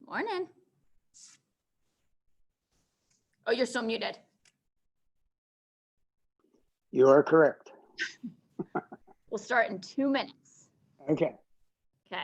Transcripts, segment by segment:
Morning. Oh, you're still muted. You are correct. We'll start in 2 minutes. Okay. Okay.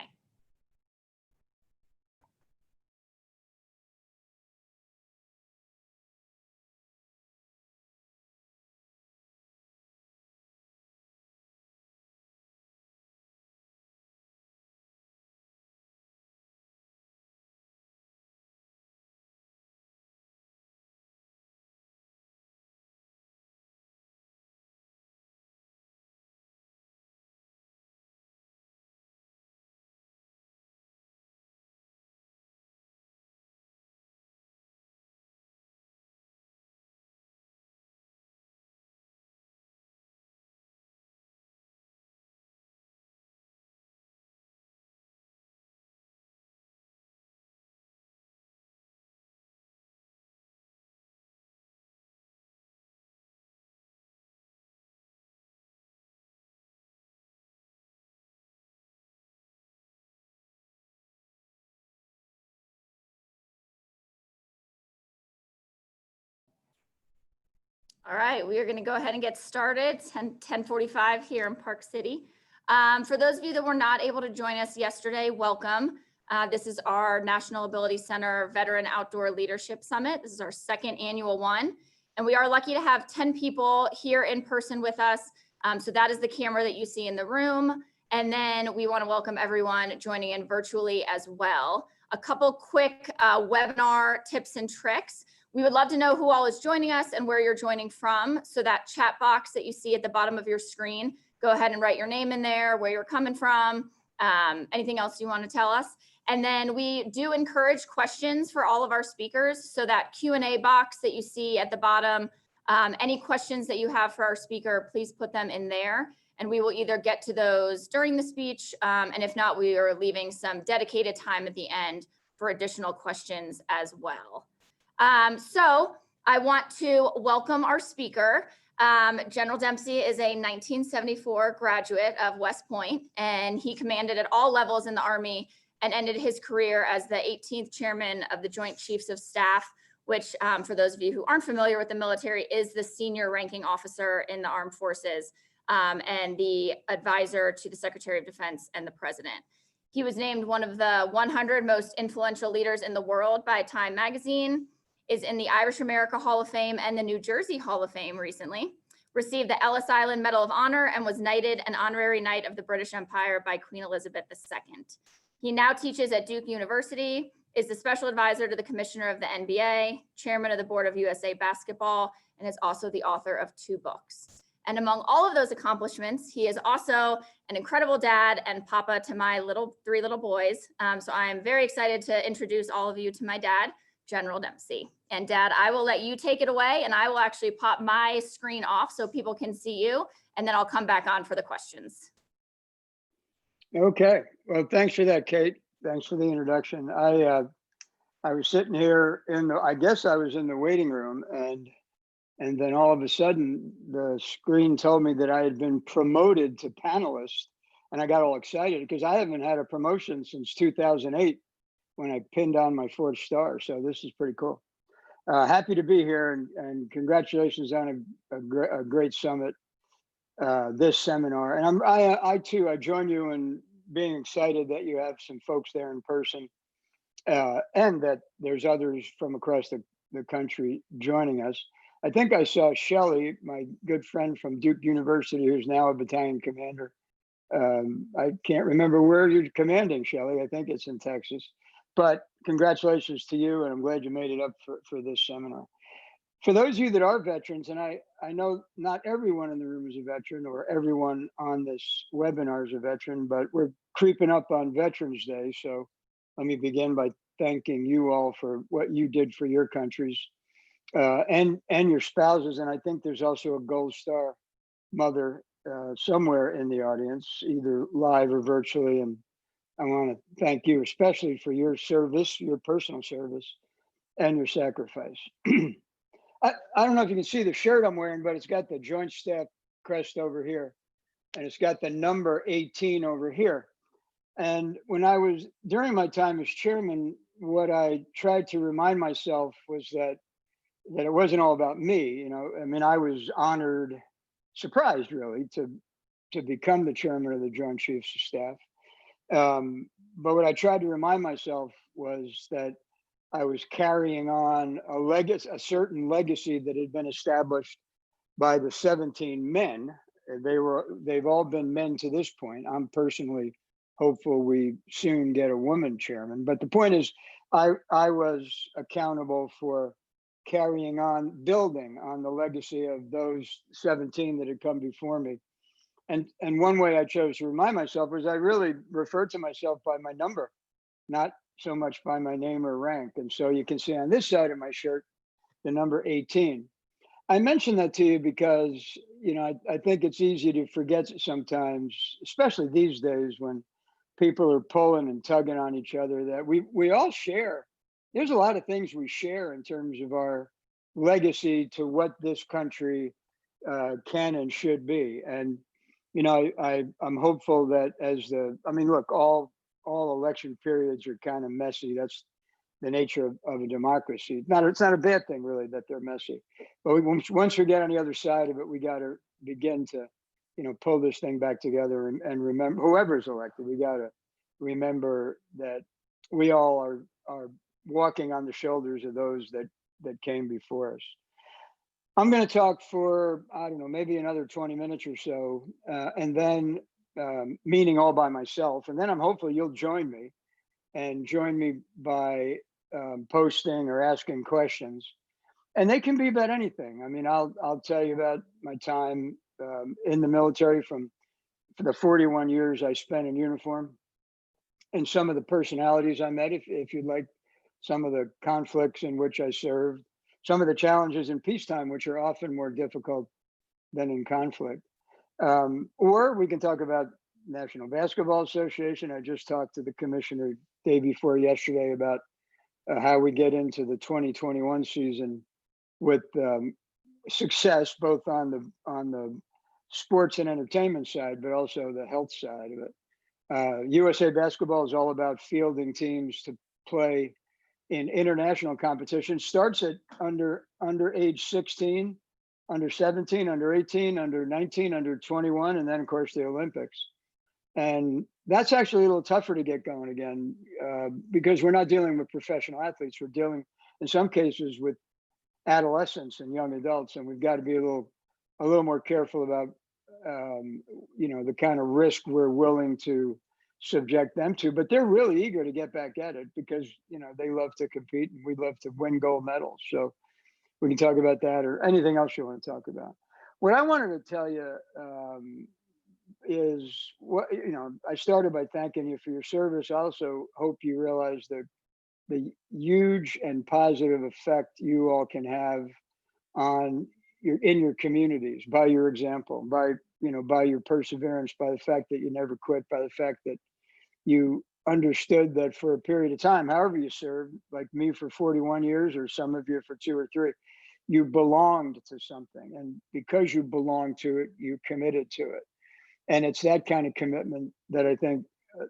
All right, we are going to go ahead and get started. 10:45 here in Park City. For those of you that were not able to join us yesterday, welcome. This is our National Ability Center Veteran Outdoor Leadership Summit. This is our second annual one, and we are lucky to have 10 people here in person with us. So that is the camera that you see in the room. And then we want to welcome everyone joining in virtually as well. A couple quick webinar tips and tricks. We would love to know who all is joining us and where you're joining from. So that chat box that you see at the bottom of your screen, go ahead and write your name in there, where you're coming from, anything else you want to tell us. And then we do encourage questions for all of our speakers. So that Q&A box that you see at the bottom, any questions that you have for our speaker, please put them in there. And we will either get to those during the speech, and if not, we are leaving some dedicated time at the end for additional questions as well. So I want to welcome our speaker. General Dempsey is a 1974 graduate of West Point, and he commanded at all levels in the Army and ended his career as the 18th chairman of the Joint Chiefs of Staff, which for those of you who aren't familiar with the military is the senior ranking officer in the armed forces and the advisor to the Secretary of Defense and the President. He was named one of the 100 most influential leaders in the world by Time magazine, is in the Irish America Hall of Fame and the New Jersey Hall of Fame recently, received the Ellis Island Medal of Honor and was knighted an honorary knight of the British Empire by Queen Elizabeth II. He now teaches at Duke University, is the special advisor to the commissioner of the NBA, chairman of the board of USA Basketball, and is also the author of 2 books. And among all of those accomplishments, he is also an incredible dad and papa to my 3 little boys. So I am very excited to introduce all of you to my dad, General Dempsey. And Dad, I will let you take it away, and I will actually pop my screen off so people can see you, and then I'll come back on for the questions. Okay. Well, thanks for that, Kate. Thanks for the introduction. I was sitting here I guess I was in the waiting room, and then all of a sudden the screen told me that I had been promoted to panelist, and I got all excited because I haven't had a promotion since 2008 when I pinned on my 4th star. So this is pretty cool. Happy to be here, and congratulations on a great summit, this seminar. And I too join you in being excited that you have some folks there in person, and that there's others from across the country joining us. I think I saw Shelley, my good friend from Duke University, who's now a battalion commander. I can't remember where you're commanding, Shelley. I think it's in Texas. But congratulations to you, and I'm glad you made it up for this seminar. For those of you that are veterans, and I know not everyone in the room is a veteran or everyone on this webinar is a veteran, but we're creeping up on Veterans Day. So let me begin by thanking you all for what you did for your countries and your spouses. And I think there's also a Gold Star mother somewhere in the audience, either live or virtually. And I want to thank you especially for your service, your personal service, and your sacrifice. I don't know if you can see the shirt I'm wearing, but it's got the Joint Staff crest over here, and it's got the number 18 over here. And when during my time as chairman, what I tried to remind myself was that it wasn't all about me. I mean, I was honored, surprised really, to become the chairman of the Joint Chiefs of Staff. But what I tried to remind myself was that I was carrying on a certain legacy that had been established by the 17 men. They've all been men to this point. I'm personally hopeful we soon get a woman chairman. But the point is, I was accountable for carrying on, building on the legacy of those 17 that had come before me. And one way I chose to remind myself was I really referred to myself by my number, not so much by my name or rank. And so you can see on this side of my shirt, the number 18. I mention that to you because, I think it's easy to forget sometimes, especially these days when people are pulling and tugging on each other, that we all share. There's a lot of things we share in terms of our legacy to what this country can and should be. And, I'm hopeful that look, all election periods are kind of messy. That's the nature of a democracy. It's not a bad thing really that they're messy, but once we get on the other side of it, we got to begin to, pull this thing back together and remember whoever's elected. We got to remember that we all are walking on the shoulders of those that came before us. I'm going to talk for, I don't know, maybe another 20 minutes or so, and then meaning all by myself. And then hopefully you'll join me by posting or asking questions. And they can be about anything. I mean, I'll tell you about my time in the military for the 41 years I spent in uniform, and some of the personalities I met, if you'd like, some of the conflicts in which I served, some of the challenges in peacetime, which are often more difficult than in conflict. Or we can talk about National Basketball Association. I just talked to the commissioner day before yesterday about how we get into the 2021 season with success, both on the sports and entertainment side, but also the health side of it. USA Basketball is all about fielding teams to play in international competition. Starts at under age 16, under 17, under 18, under 19, under 21, and then of course the Olympics. And that's actually a little tougher to get going again because we're not dealing with professional athletes. We're dealing in some cases with adolescents and young adults, and we've got to be a little more careful about the kind of risk we're willing to subject them to. But they're really eager to get back at it because they love to compete and we love to win gold medals. So we can talk about that or anything else you want to talk about. What I wanted to tell you is I started by thanking you for your service. I also hope you realize the huge and positive effect you all can have in your communities by your example, by your perseverance, by the fact that you never quit, by the fact that you understood that for a period of time, however you served, like me for 41 years, or some of you for 2 or 3, you belonged to something. And because you belonged to it, you committed to it. And it's that kind of commitment that I think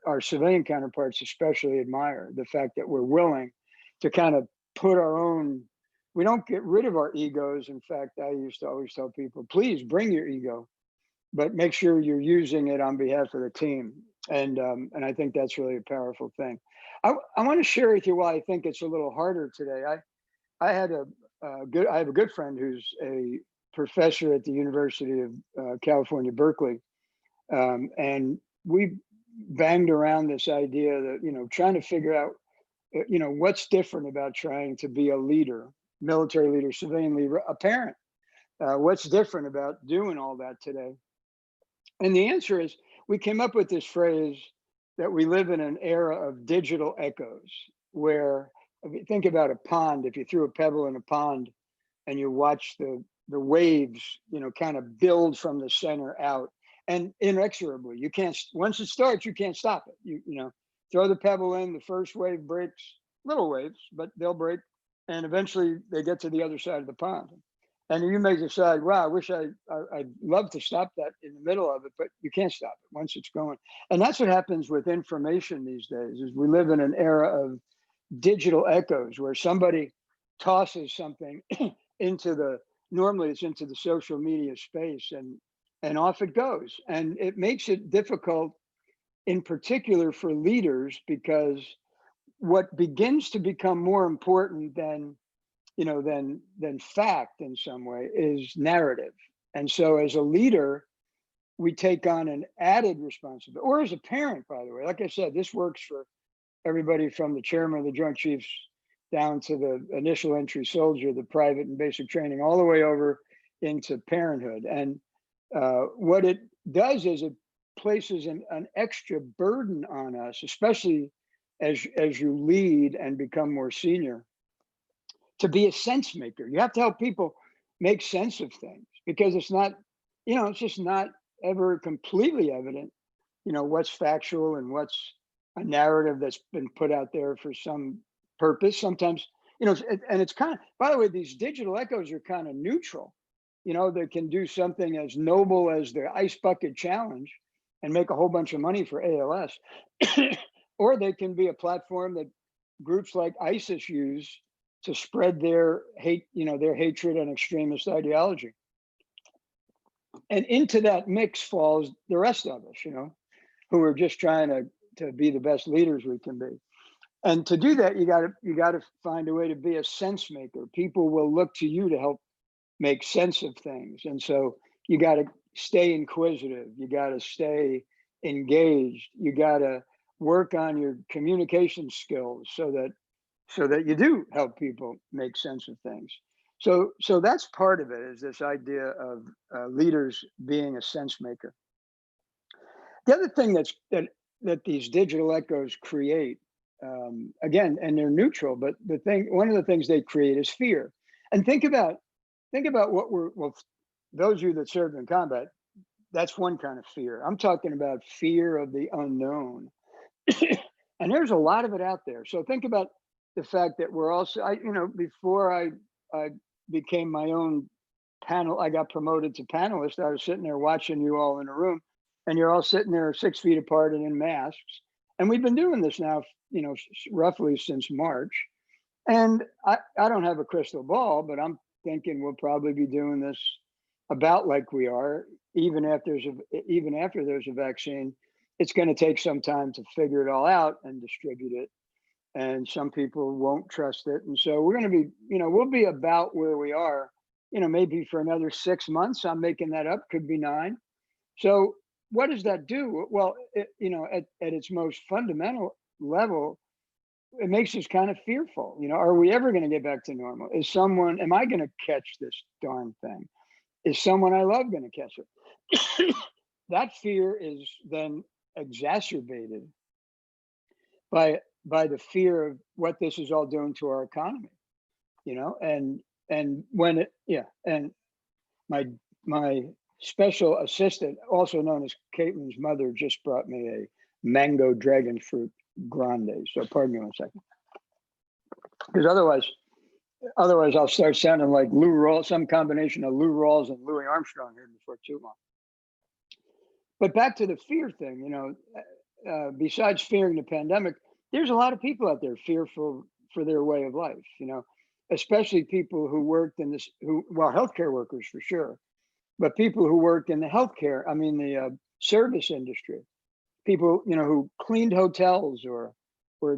our civilian counterparts especially admire, the fact that we're willing to kind of put we don't get rid of our egos. In fact, I used to always tell people, please bring your ego, but make sure you're using it on behalf of the team. And I think that's really a powerful thing. I want to share with you why I think it's a little harder today. I have a good friend who's a professor at the University of California, Berkeley. And we banged around this idea that, trying to figure out, what's different about trying to be a leader, military leader, civilian leader, a parent. What's different about doing all that today? And the answer is, we came up with this phrase that we live in an era of digital echoes, where if you think about a pond, if you threw a pebble in a pond and you watch the waves, kind of build from the center out, and inexorably, you can't, once it starts, you can't stop it. You throw the pebble in, the first wave breaks, little waves, but they'll break. And eventually they get to the other side of the pond. And you may decide, wow, I wish I'd love to stop that in the middle of it, but you can't stop it once it's going. And that's what happens with information these days, is we live in an era of digital echoes where somebody tosses something into the, normally it's into the social media space, and off it goes. And it makes it difficult in particular for leaders, because what begins to become more important than, than fact in some way is narrative. And so as a leader, we take on an added responsibility, or as a parent, by the way. Like I said, this works for everybody from the chairman of the Joint Chiefs down to the initial entry soldier, the private and basic training, all the way over into parenthood. And what it does is it places an extra burden on us, especially as you lead and become more senior, to be a sense maker. You have to help people make sense of things, because it's not, it's just not ever completely evident, what's factual and what's a narrative that's been put out there for some purpose. Sometimes, and it's kind of, by the way, these digital echoes are kind of neutral. They can do something as noble as the ice bucket challenge and make a whole bunch of money for ALS, or they can be a platform that groups like ISIS use to spread their hate, their hatred and extremist ideology. And into that mix falls the rest of us, who are just trying to be the best leaders we can be. And to do that, you got to find a way to be a sense maker. People will look to you to help make sense of things. And so you got to stay inquisitive. You got to stay engaged. You got to work on your communication skills so that you do help people make sense of things. So that's part of it, is this idea of leaders being a sense maker. The other thing that these digital echoes create, again, and they're neutral, but one of the things they create is fear. And think about well, those of you that served in combat, that's one kind of fear. I'm talking about fear of the unknown. And there's a lot of it out there. So think about the fact that we're also, before I became my own panel, I got promoted to panelist. I was sitting there watching you all in a room, and you're all sitting there 6 feet apart and in masks. And we've been doing this now, roughly since March. And I don't have a crystal ball, but I'm thinking we'll probably be doing this about like we are, even after there's a vaccine. It's going to take some time to figure it all out and distribute it. And some people won't trust it. And so we're going to be, we'll be about where we are, maybe for another 6 months. I'm making that up, could be 9. So what does that do? Well, at its most fundamental level, it makes us kind of fearful. Are we ever going to get back to normal? Am I going to catch this darn thing? Is someone I love going to catch it? That fear is then exacerbated by the fear of what this is all doing to our economy, and when it, and my special assistant, also known as Caitlin's mother, just brought me a mango dragon fruit grande. So pardon me 1 second, because otherwise I'll start sounding like Lou Rawls, some combination of Lou Rawls and Louis Armstrong here before too long. But back to the fear thing, besides fearing the pandemic, there's a lot of people out there fearful for their way of life, especially people who worked in this, healthcare workers for sure, but people who work in the service industry, people, who cleaned hotels or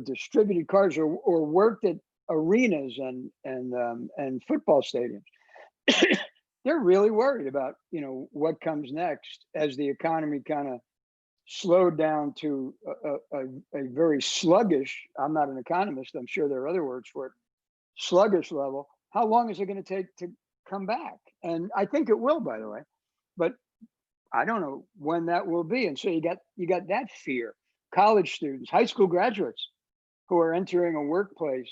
distributed cars or worked at arenas and football stadiums. They're really worried about, what comes next as the economy kind of slowed down to a very sluggish, I'm not an economist, I'm sure there are other words for it, sluggish level. How long is it going to take to come back? And I think it will, by the way, but I don't know when that will be. And so you got that fear. College students, high school graduates who are entering a workplace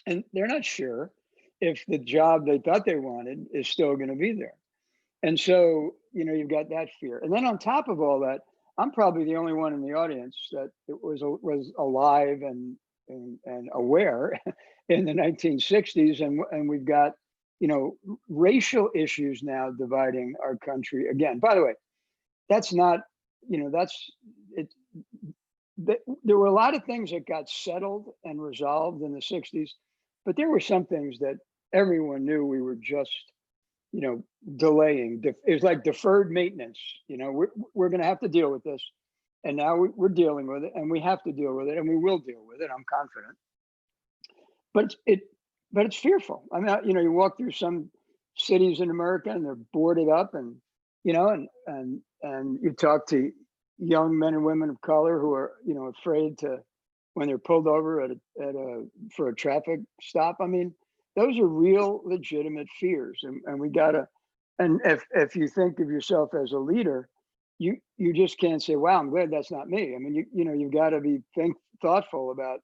and they're not sure if the job they thought they wanted is still going to be there. And so, you've got that fear. And then on top of all that, I'm probably the only one in the audience that was alive and aware in the 1960s. And we've got, racial issues now dividing our country again. By the way, that's not, that's it. there were a lot of things that got settled and resolved in the 60s, but there were some things that everyone knew we were just, delaying. It was like deferred maintenance. We're going to have to deal with this. And now we're dealing with it, and we have to deal with it, and we will deal with it. I'm confident. But it's fearful. I mean, you walk through some cities in America and they're boarded up, and and you talk to young men and women of color who are afraid to, when they're pulled over for a traffic stop. I mean, those are real legitimate fears, and we gotta, and if you think of yourself as a leader, you just can't say, wow, I'm glad that's not me. I mean, you've got to be thoughtful about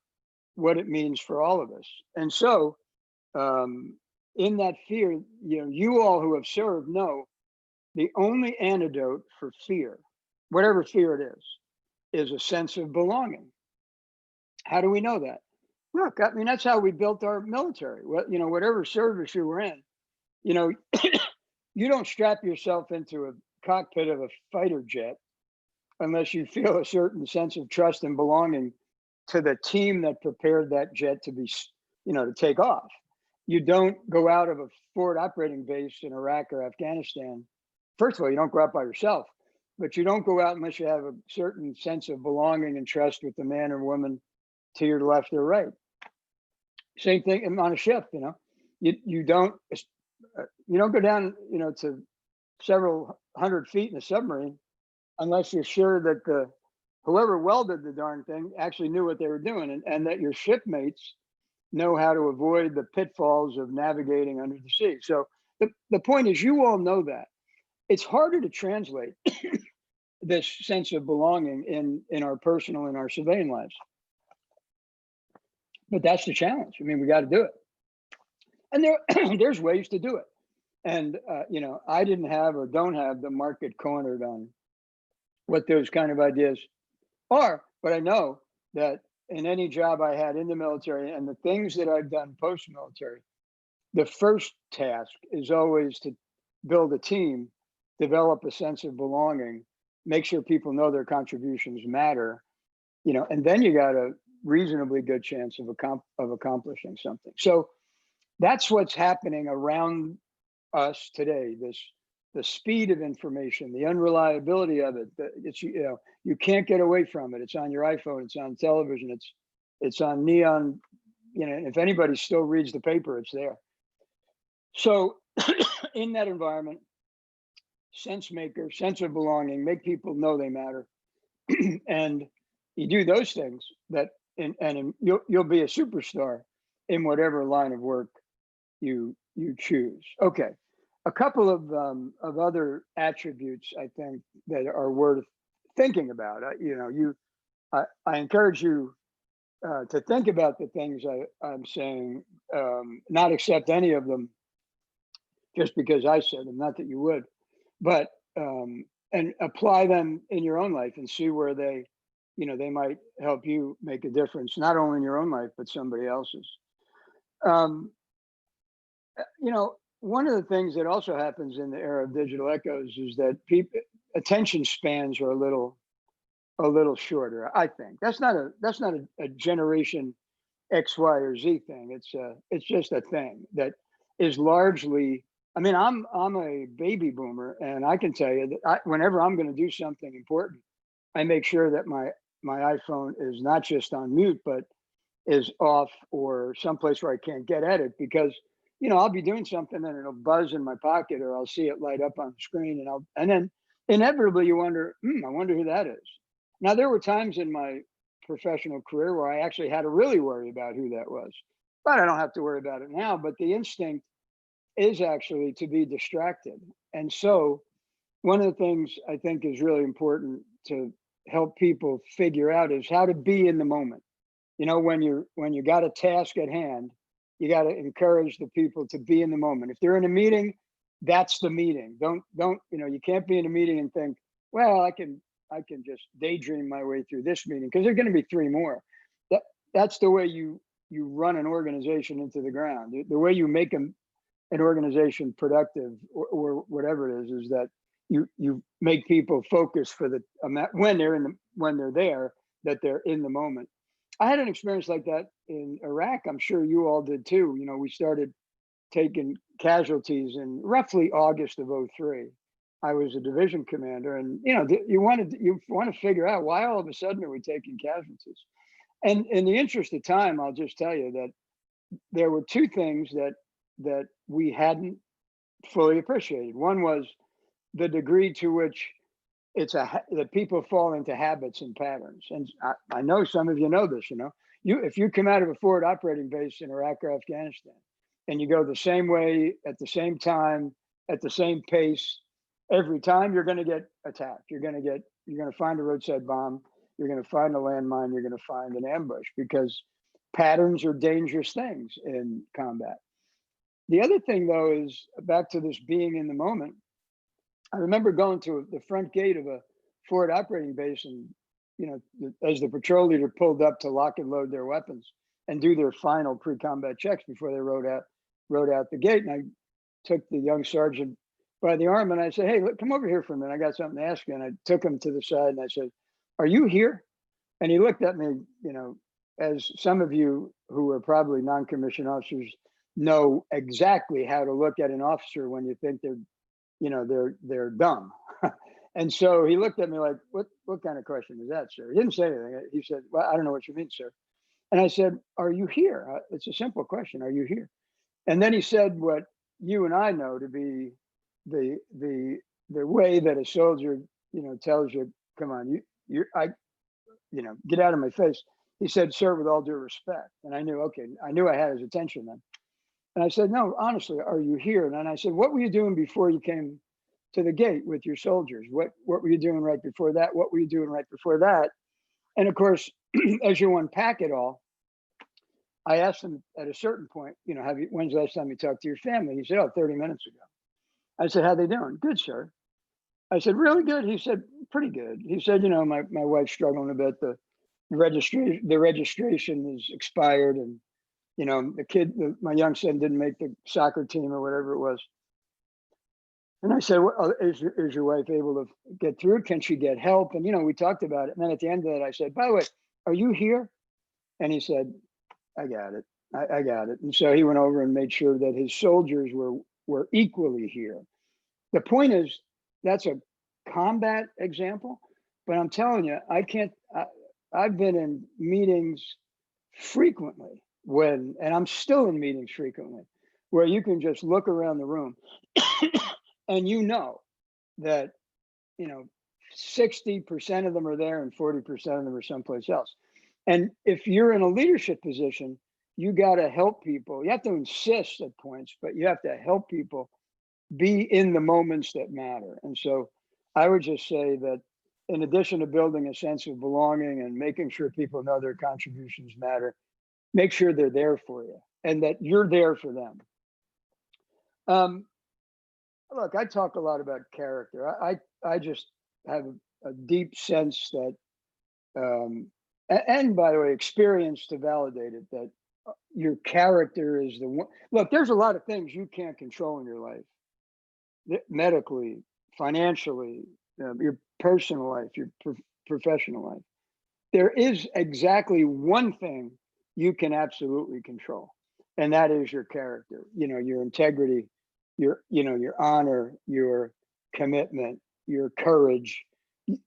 what it means for all of us. And so in that fear, you all who have served know the only antidote for fear, whatever fear it is a sense of belonging. How do we know that? Look, I mean, that's how we built our military. Whatever service you were in, you don't strap yourself into a cockpit of a fighter jet unless you feel a certain sense of trust and belonging to the team that prepared that jet to be, to take off. You don't go out of a forward operating base in Iraq or Afghanistan. First of all, you don't go out by yourself, but you don't go out unless you have a certain sense of belonging and trust with the man or woman to your left or right. Same thing on a ship. You don't go down, to several hundred feet in a submarine unless you're sure that whoever welded the darn thing actually knew what they were doing, and that your shipmates know how to avoid the pitfalls of navigating under the sea. So the point is, you all know that. It's harder to translate this sense of belonging in our personal and our civilian lives. But that's the challenge. I mean, we got to do it. And there's ways to do it. And, I didn't have or don't have the market cornered on what those kind of ideas are, but I know that in any job I had in the military and the things that I've done post-military, the first task is always to build a team, develop a sense of belonging, make sure people know their contributions matter, and then you got a reasonably good chance of accomplishing something. So that's what's happening around us today. The speed of information, the unreliability of it. You can't get away from it. It's on your iPhone. It's on television. It's on neon. If anybody still reads the paper, it's there. So in that environment, sense of belonging, make people know they matter, and you do those things and you'll be a superstar in whatever line of work you choose. Okay. A couple of other attributes I think that are worth thinking about. I encourage you to think about the things I'm saying, not accept any of them just because I said them. Not that you would, but and apply them in your own life and see where they might help you make a difference, not only in your own life but somebody else's. One of the things that also happens in the era of digital echoes is that attention spans are a little shorter. I think that's not a generation X, Y, or Z thing. It's just a thing that is largely. I mean, I'm a baby boomer, and I can tell you that whenever I'm going to do something important, I make sure that my iPhone is not just on mute, but is off or someplace where I can't get at it, because I'll be doing something and it'll buzz in my pocket, or I'll see it light up on the screen, and then inevitably you wonder, I wonder who that is. Now, there were times in my professional career where I actually had to really worry about who that was, but I don't have to worry about it now. But the instinct is actually to be distracted. And so one of the things I think is really important to help people figure out is how to be in the moment. When you got a task at hand, you got to encourage the people to be in the moment. If they're in a meeting, that's the meeting. Don't you can't be in a meeting and think, well, I can just daydream my way through this meeting, because there's going to be 3 more. That's the way you run an organization into the ground. The way you make an organization productive, or whatever it is that you make people focus for when they're there, that they're in the moment. I had an experience like that in Iraq. I'm sure you all did too. You know, we started taking casualties in roughly August of '03. I was a division commander, and you know, you want to figure out why all of a sudden are we taking casualties. And in the interest of time, I'll just tell you that there were two things that we hadn't fully appreciated. One was the degree to which that people fall into habits and patterns. And I know some of you know this. You know, if you come out of a forward operating base in Iraq or Afghanistan, and you go the same way at the same time at the same pace every time, you're going to get attacked. You're going to find a roadside bomb. You're going to find a landmine. You're going to find an ambush, because patterns are dangerous things in combat. The other thing, though, is back to this being in the moment. I remember going to the front gate of a forward operating base, and you know, as the patrol leader pulled up to lock and load their weapons and do their final pre-combat checks before they rode out the gate. And I took the young sergeant by the arm and I said, "Hey, look, come over here for a minute. I got something to ask you." And I took him to the side and I said, "Are you here?" And he looked at me, you know, as some of you who are probably non-commissioned officers know exactly how to look at an officer when you think they're dumb. And so he looked at me like, what kind of question is that, sir? He didn't say anything. He said, "Well, I don't know what you mean, sir." And I said, "Are you here?" It's a simple question. Are you here? And then he said what you and I know to be the way that a soldier, you know, tells you, "Come on, get out of my face." He said, "Sir, with all due respect." And I knew I had his attention then. And I said, "No, honestly, are you here?" And then I said, "What were you doing before you came to the gate with your soldiers? What were you doing right before that? What were you doing right before that?" And of course, as you unpack it all, I asked him at a certain point, you know, when's the last time you talked to your family? He said, "Oh, 30 minutes ago." I said, "How they doing?" "Good, sir." I said, "Really good?" He said, "Pretty good." He said, "You know, my wife's struggling a bit. The registration is expired, and you know, my young son didn't make the soccer team or whatever it was." And I said, "Well, is your wife able to get through it? Can she get help?" And, you know, we talked about it. And then at the end of that, I said, "By the way, are you here?" And he said, "I got it. I got it." And so he went over and made sure that his soldiers were equally here. The point is, that's a combat example, but I'm telling you, I've been in meetings frequently and I'm still in meetings frequently, where you can just look around the room and you know that, you know, 60% of them are there and 40% of them are someplace else. And if you're in a leadership position, you got to help people. You have to insist at points, but you have to help people be in the moments that matter. And so I would just say that in addition to building a sense of belonging and making sure people know their contributions matter, make sure they're there for you and that you're there for them. Look, I talk a lot about character. I just have a deep sense that, and by the way, experience to validate it, that your character is the one. Look, there's a lot of things you can't control in your life, medically, financially, your personal life, your professional life. There is exactly one thing you can absolutely control, and that is your character. You know, your integrity, your honor, your commitment, your courage,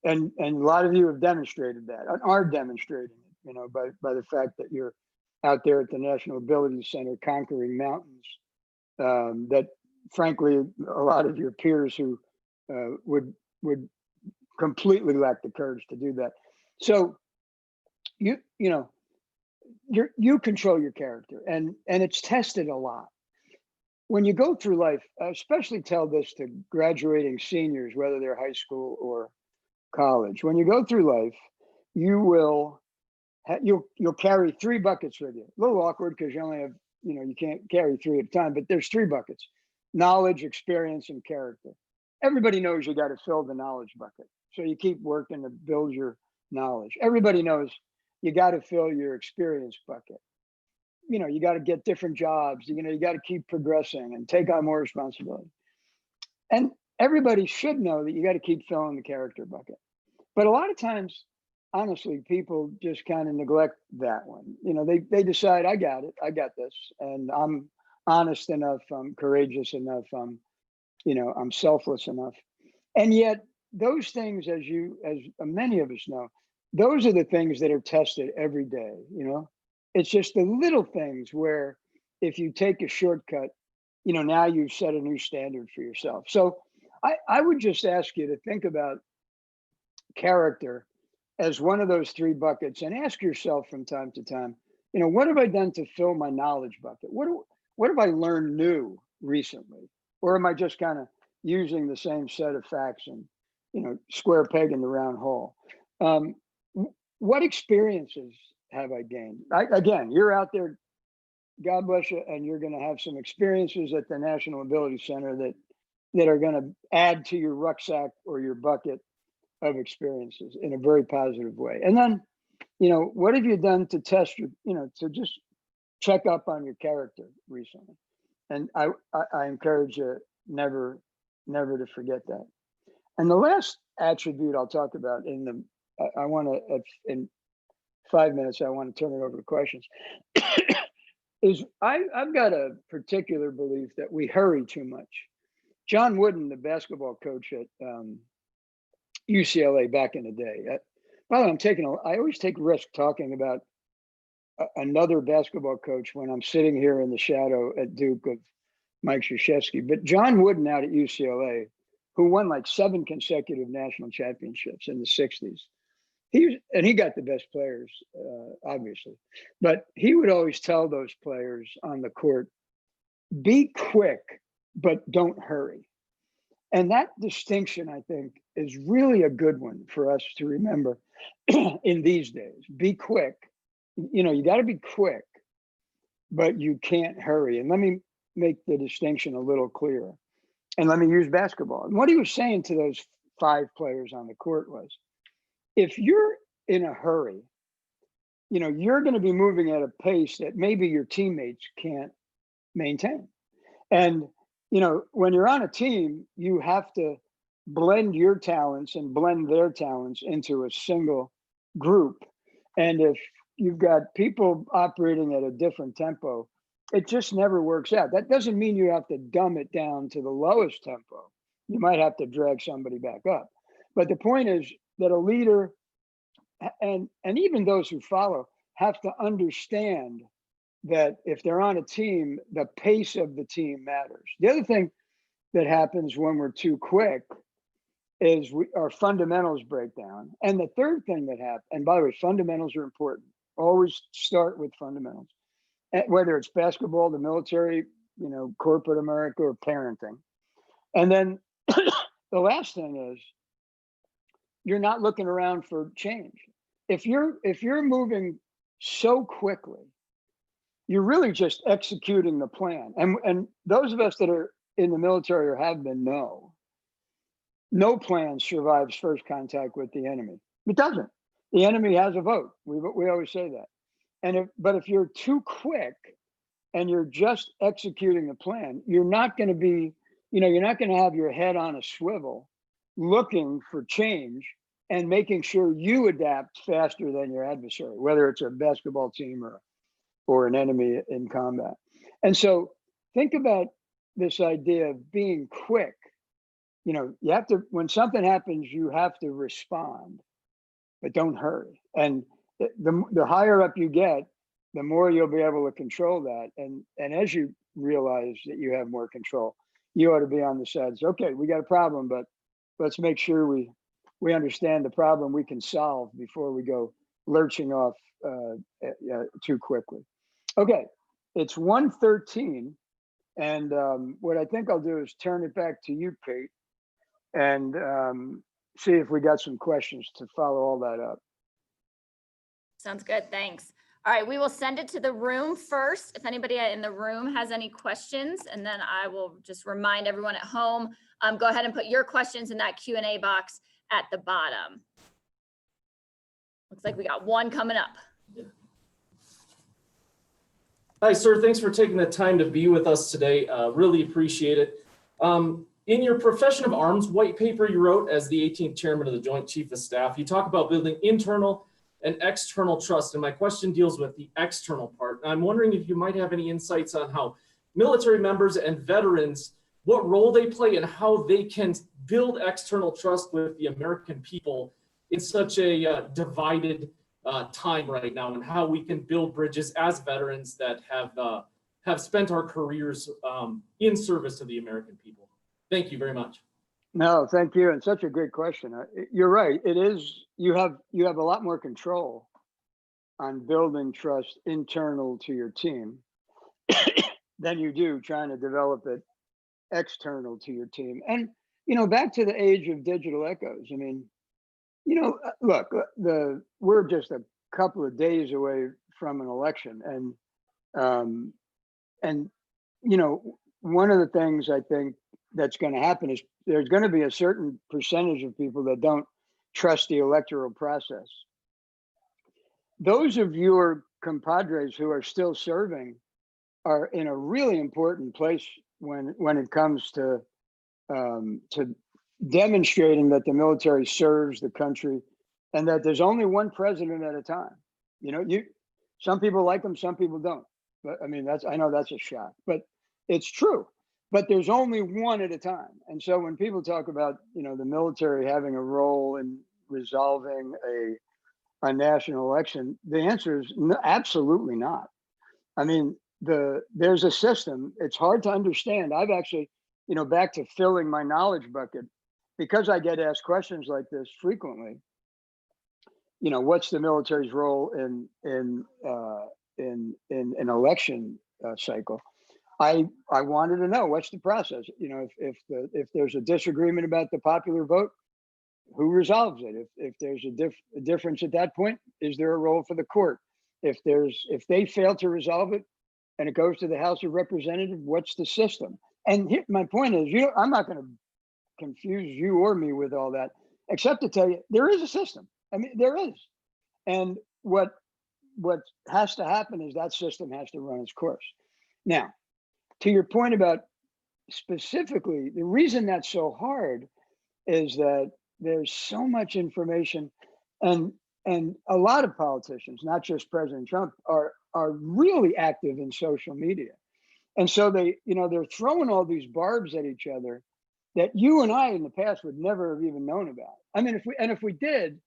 and a lot of you have demonstrated that and are demonstrating it, you know, by the fact that you're out there at the National Ability Center conquering mountains that frankly a lot of your peers who would completely lack the courage to do that. So you control your character, and it's tested a lot. When you go through life, I especially tell this to graduating seniors, whether they're high school or college. When you go through life, you'll carry 3 buckets with you. A little awkward because you only have, you can't carry 3 at a time, but there's 3 buckets: knowledge, experience, and character. Everybody knows you got to fill the knowledge bucket. So you keep working to build your knowledge. Everybody knows you got to fill your experience bucket. You got to get different jobs. You got to keep progressing and take on more responsibility. And everybody should know that you got to keep filling the character bucket. But a lot of times honestly, people just kind of neglect that one. You know, they decide, I got it, I got this, and I'm honest enough, I'm courageous enough, I'm selfless enough. And yet those things, as many of us know, those are the things that are tested every day, It's just the little things where if you take a shortcut, now you've set a new standard for yourself. So I would just ask you to think about character as one of those three buckets and ask yourself from time to time, what have I done to fill my knowledge bucket? What have I learned new recently? Or am I just kind of using the same set of facts and, square peg in the round hole? What experiences have I gained? Again, you're out there, God bless you, and you're going to have some experiences at the National Ability Center that are going to add to your rucksack or your bucket of experiences in a very positive way. And then, what have you done to test your, to just check up on your character recently? And I encourage you never to forget that. And the last attribute I'll talk about in 5 minutes, I want to turn it over to questions, is I've got a particular belief that we hurry too much. John Wooden, the basketball coach at UCLA back in the day. By the way, I always take risk talking about another basketball coach when I'm sitting here in the shadow at Duke of Mike Krzyzewski. But John Wooden out at UCLA, who won like 7 consecutive national championships in the 60s. He got the best players, obviously. But he would always tell those players on the court, be quick, but don't hurry. And that distinction, I think, is really a good one for us to remember in these days. Be quick. You got to be quick, but you can't hurry. And let me make the distinction a little clearer. And let me use basketball. And what he was saying to those 5 players on the court was, if you're in a hurry, you're going to be moving at a pace that maybe your teammates can't maintain. And when you're on a team, you have to blend your talents and blend their talents into a single group. And if you've got people operating at a different tempo, it just never works out. That doesn't mean you have to dumb it down to the lowest tempo. You might have to drag somebody back up. But the point is that a leader and even those who follow have to understand that if they're on a team, the pace of the team matters. The other thing that happens when we're too quick is our fundamentals break down. And the third thing that happens, and by the way, fundamentals are important. Always start with fundamentals, whether it's basketball, the military, corporate America, or parenting. And then the last thing is you're not looking around for change. If you're moving so quickly, you're really just executing the plan. And those of us that are in the military or have been know, no plan survives first contact with the enemy. It doesn't. The enemy has a vote. We always say that. But if you're too quick and you're just executing the plan, you're not going to be, you're not going to have your head on a swivel looking for change and making sure you adapt faster than your adversary, whether it's a basketball team or an enemy in combat. And so think about this idea of being quick. You have to, when something happens, you have to respond, but don't hurry. And the higher up you get, the more you'll be able to control that. And as you realize that you have more control, you ought to be on the sides. Okay, we got a problem, but let's make sure we understand the problem we can solve before we go lurching off too quickly. Okay, it's 1:13, and what I think I'll do is turn it back to you, Kate, and see if we got some questions to follow all that up. Sounds good, thanks. All right, we will send it to the room first. If anybody in the room has any questions, and then I will just remind everyone at home, go ahead and put your questions in that Q&A box at the bottom. Looks like we got one coming up. Hi, sir. Thanks for taking the time to be with us today. Really appreciate it. In your profession of arms white paper you wrote as the 18th chairman of the Joint Chief of Staff, you talk about building internal and external trust. And my question deals with the external part. I'm wondering if you might have any insights on how military members and veterans, what role they play and how they can build external trust with the American people in such a divided time right now, and how we can build bridges as veterans that have spent our careers in service to the American people. Thank you very much. No, thank you. And such a great question. You're right. It is, you have a lot more control on building trust internal to your team than you do trying to develop it external to your team. And, back to the age of digital echoes. I mean, look, we're just a couple of days away from an election. And, one of the things I think that's going to happen is there's going to be a certain percentage of people that don't trust the electoral process. Those of your compadres who are still serving are in a really important place when it comes to demonstrating that the military serves the country and that there's only one president at a time. Some people like them, some people don't. But I mean, I know that's a shock, but it's true. But there's only one at a time. And so when people talk about, the military having a role in resolving a national election, the answer is no, absolutely not. I mean, there's a system. It's hard to understand. I've actually, back to filling my knowledge bucket, because I get asked questions like this frequently. What's the military's role in an election cycle? I wanted to know what's the process. If there's a disagreement about the popular vote, who resolves it? If there's a difference at that point, is there a role for the court? If they fail to resolve it and it goes to the House of Representatives, what's the system? And my point is, I'm not going to confuse you or me with all that, except to tell you there is a system. I mean, there is. And what has to happen is that system has to run its course. Now, to your point about specifically, the reason that's so hard is that there's so much information, and a lot of politicians, not just President Trump, are really active in social media. And so they're throwing all these barbs at each other that you and I in the past would never have even known about. I mean, if we did,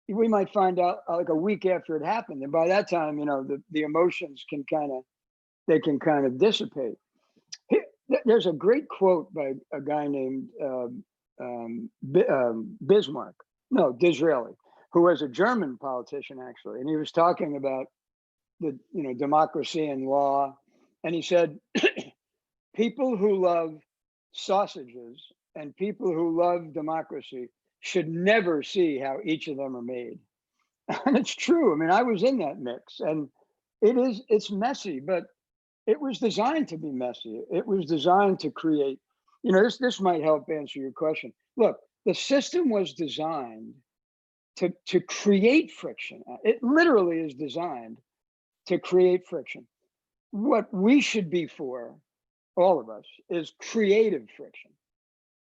we might find out like a week after it happened. And by that time, the emotions can kind of dissipate. There's a great quote by a guy named Disraeli, who was a German politician actually, and he was talking about the democracy and law, and he said, people who love sausages and people who love democracy should never see how each of them are made. And it's true. I mean, I was in that mix, and it's messy, but it was designed to be messy. It was designed to create, this might help answer your question. Look, the system was designed to create friction. It literally is designed to create friction. What we should be for, all of us, is creative friction.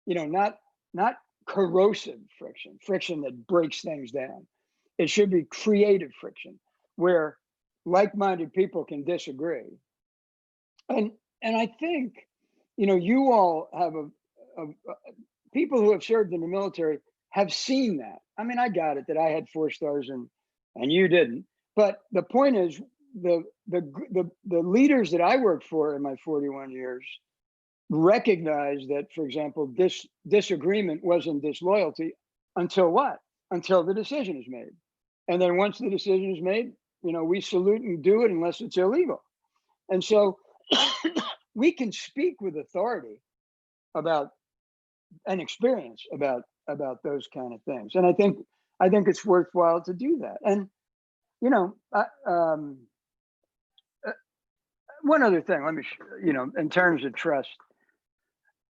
Not corrosive friction that breaks things down. It should be creative friction where like-minded people can disagree. And I think, you all have people who have served in the military have seen that. I mean, I got it that I had 4 stars and you didn't. But the point is, the leaders that I worked for in my 41 years recognize that, for example, this disagreement wasn't disloyalty until what? Until the decision is made. And then once the decision is made, we salute and do it unless it's illegal. And so we can speak with authority about an experience about those kind of things. And I think it's worthwhile to do that. And, one other thing, let me, in terms of trust,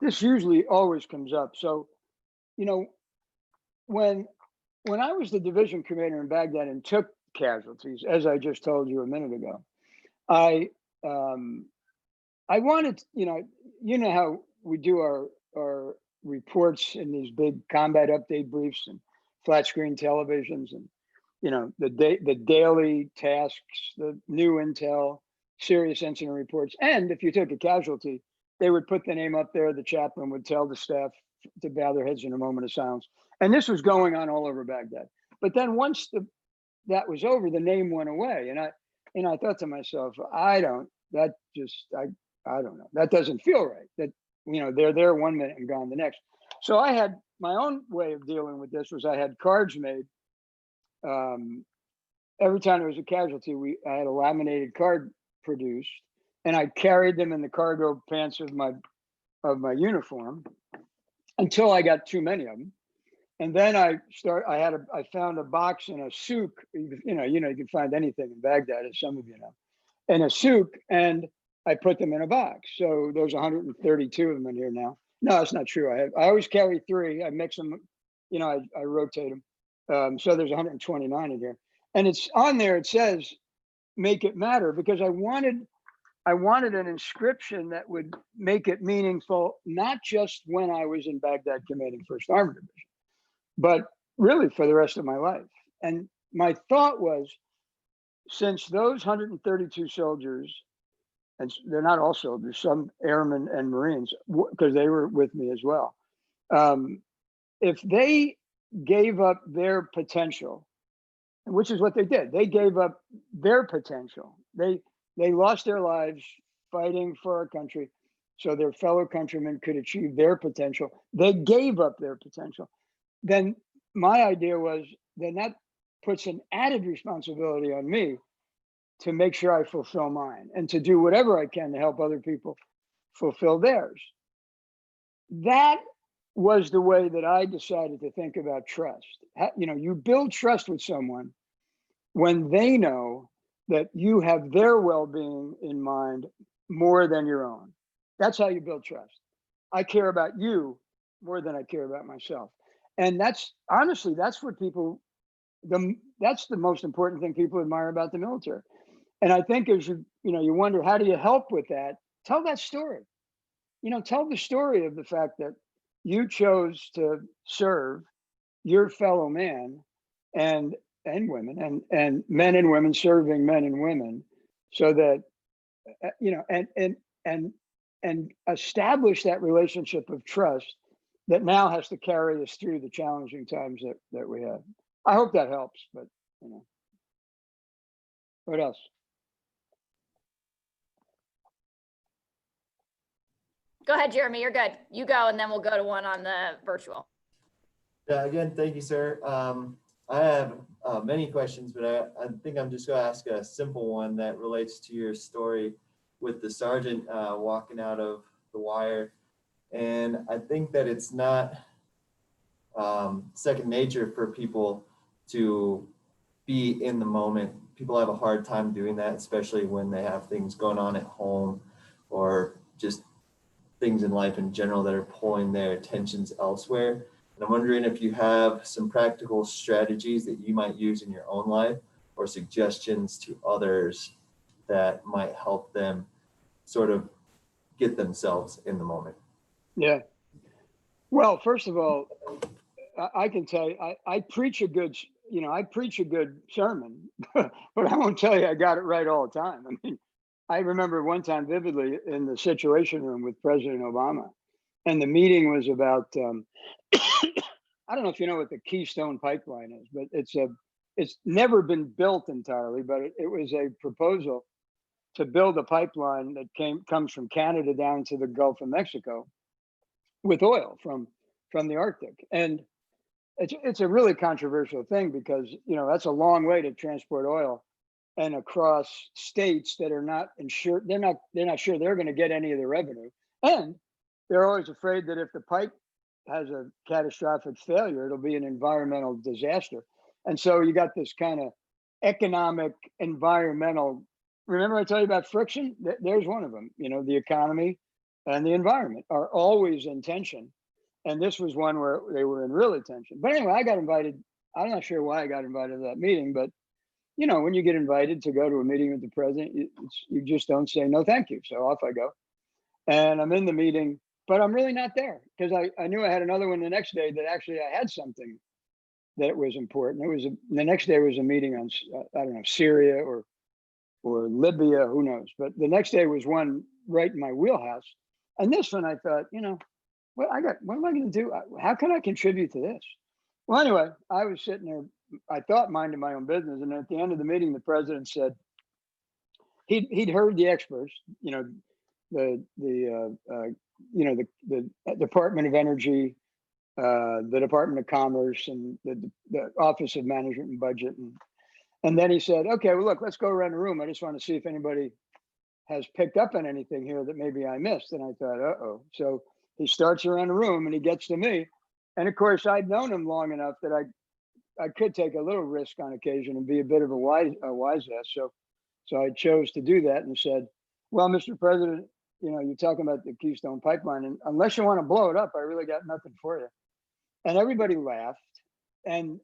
this usually always comes up. So, when I was the division commander in Baghdad and took casualties, as I just told you a minute ago, I wanted, how we do our are reports in these big combat update briefs and flat screen televisions, and the daily tasks, the new intel, serious incident reports. And if you took a casualty, they would put the name up there. The chaplain would tell the staff to bow their heads in a moment of silence. And this was going on all over Baghdad. But then once that was over, the name went away. And I thought to myself, I don't know. That doesn't feel right. That, they're there one minute and gone the next. So I had my own way of dealing with this. Was I had cards made. Every time there was a casualty, I had a laminated card produced, and I carried them in the cargo pants of my uniform until I got too many of them. And then I found a box in a souk. You can find anything in Baghdad, as some of you know, in a souk, and I put them in a box. So there's 132 of them in here now. No, that's not true. I always carry 3. I mix them, I rotate them. So there's 129 in here, and it's on there. It says, "Make it matter," because I wanted an inscription that would make it meaningful, not just when I was in Baghdad commanding 1st Armored Division, but really for the rest of my life. And my thought was, since those 132 soldiers, and they're not all soldiers, some airmen and Marines, because they were with me as well, if they gave up their potential, which is what they did, they gave up their potential. They lost their lives fighting for our country so their fellow countrymen could achieve their potential. They gave up their potential. Then my idea was, then that puts an added responsibility on me to make sure I fulfill mine and to do whatever I can to help other people fulfill theirs. That was the way that I decided to think about trust. You build trust with someone when they know that you have their well-being in mind more than your own. That's how you build trust. I care about you more than I care about myself. And that's honestly, that's what that's the most important thing people admire about the military. And I think as you wonder, how do you help with that? Tell that story. Tell the story of the fact that you chose to serve your fellow man and women, and men and women serving men and women, so that and establish that relationship of trust that now has to carry us through the challenging times that we have. I hope that helps, but what else? Go ahead, Jeremy, you're good. You go, and then we'll go to one on the virtual. Yeah, again, thank you, sir. I have many questions, but I think I'm just going to ask a simple one that relates to your story with the sergeant walking out of the wire. And I think that it's not second nature for people to be in the moment. People have a hard time doing that, especially when they have things going on at home or just things in life in general that are pulling their attentions elsewhere. And I'm wondering if you have some practical strategies that you might use in your own life or suggestions to others that might help them sort of get themselves in the moment. Yeah. Well, first of all, I can tell you, I preach a good sermon, but I won't tell you I got it right all the time. I mean, I remember one time vividly in the Situation Room with President Obama, and the meeting was about, I don't know if you know what the Keystone Pipeline is, but it's never been built entirely, but it was a proposal to build a pipeline that comes from Canada down to the Gulf of Mexico with oil from the Arctic. And it's a really controversial thing because, that's a long way to transport oil and across states that are not insured. They're not sure they're going to get any of the revenue. And they're always afraid that if the pipe has a catastrophic failure, it'll be an environmental disaster. And so you got this kind of economic, environmental, remember I told you about friction? There's one of them. The economy and the environment are always in tension. And this was one where they were in real tension. But anyway, I got invited. I'm not sure why I got invited to that meeting, but when you get invited to go to a meeting with the president, you just don't say no, thank you. So off I go. And I'm in the meeting, but I'm really not there because I knew I had another one the next day that actually I had something that was important. The next day was a meeting on, I don't know, Syria or Libya, who knows? But the next day was one right in my wheelhouse. And this one I thought, what am I going to do? How can I contribute to this? Well, anyway, I was sitting there, I thought minding my own business. And at the end of the meeting, the president said, he'd heard the experts, the Department of Energy, the Department of Commerce, and the Office of Management and Budget. And then he said, okay, well, look, let's go around the room. I just want to see if anybody has picked up on anything here that maybe I missed. And I thought, uh-oh. So he starts around the room and he gets to me. And of course, I'd known him long enough that I could take a little risk on occasion and be a bit of a wise ass. So I chose to do that and said, well, Mr. President, you're talking about the Keystone Pipeline, and unless you want to blow it up, I really got nothing for you. And everybody laughed. And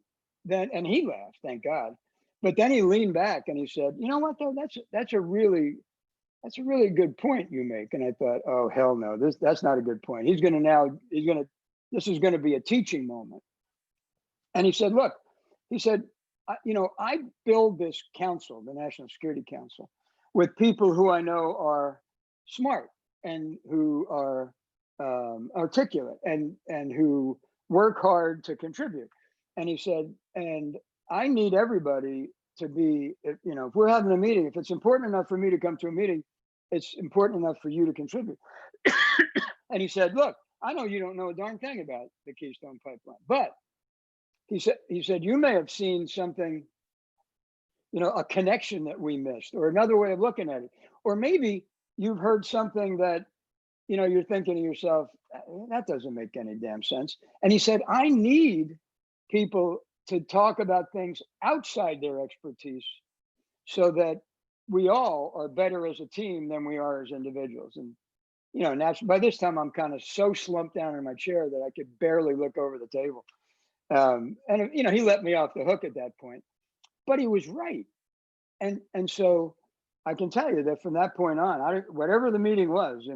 he laughed, thank God. But then he leaned back and he said, you know what, though, that's a really good point you make. And I thought, oh, hell no, that's not a good point. This is going to be a teaching moment. And he said, look, I build this council, the National Security Council, with people who I know are smart and who are articulate and who work hard to contribute. And he said, and I need everybody to be, if we're having a meeting, if it's important enough for me to come to a meeting, it's important enough for you to contribute. And he said, look, I know you don't know a darn thing about the Keystone Pipeline, but he said, you may have seen something, a connection that we missed, or another way of looking at it. Or maybe you've heard something that, you're thinking to yourself, that doesn't make any damn sense. And he said, I need people to talk about things outside their expertise so that we all are better as a team than we are as individuals. And, by this time I'm kind of so slumped down in my chair that I could barely look over the table. And he let me off the hook at that point, but he was right. And so I can tell you that from that point on, whatever the meeting was,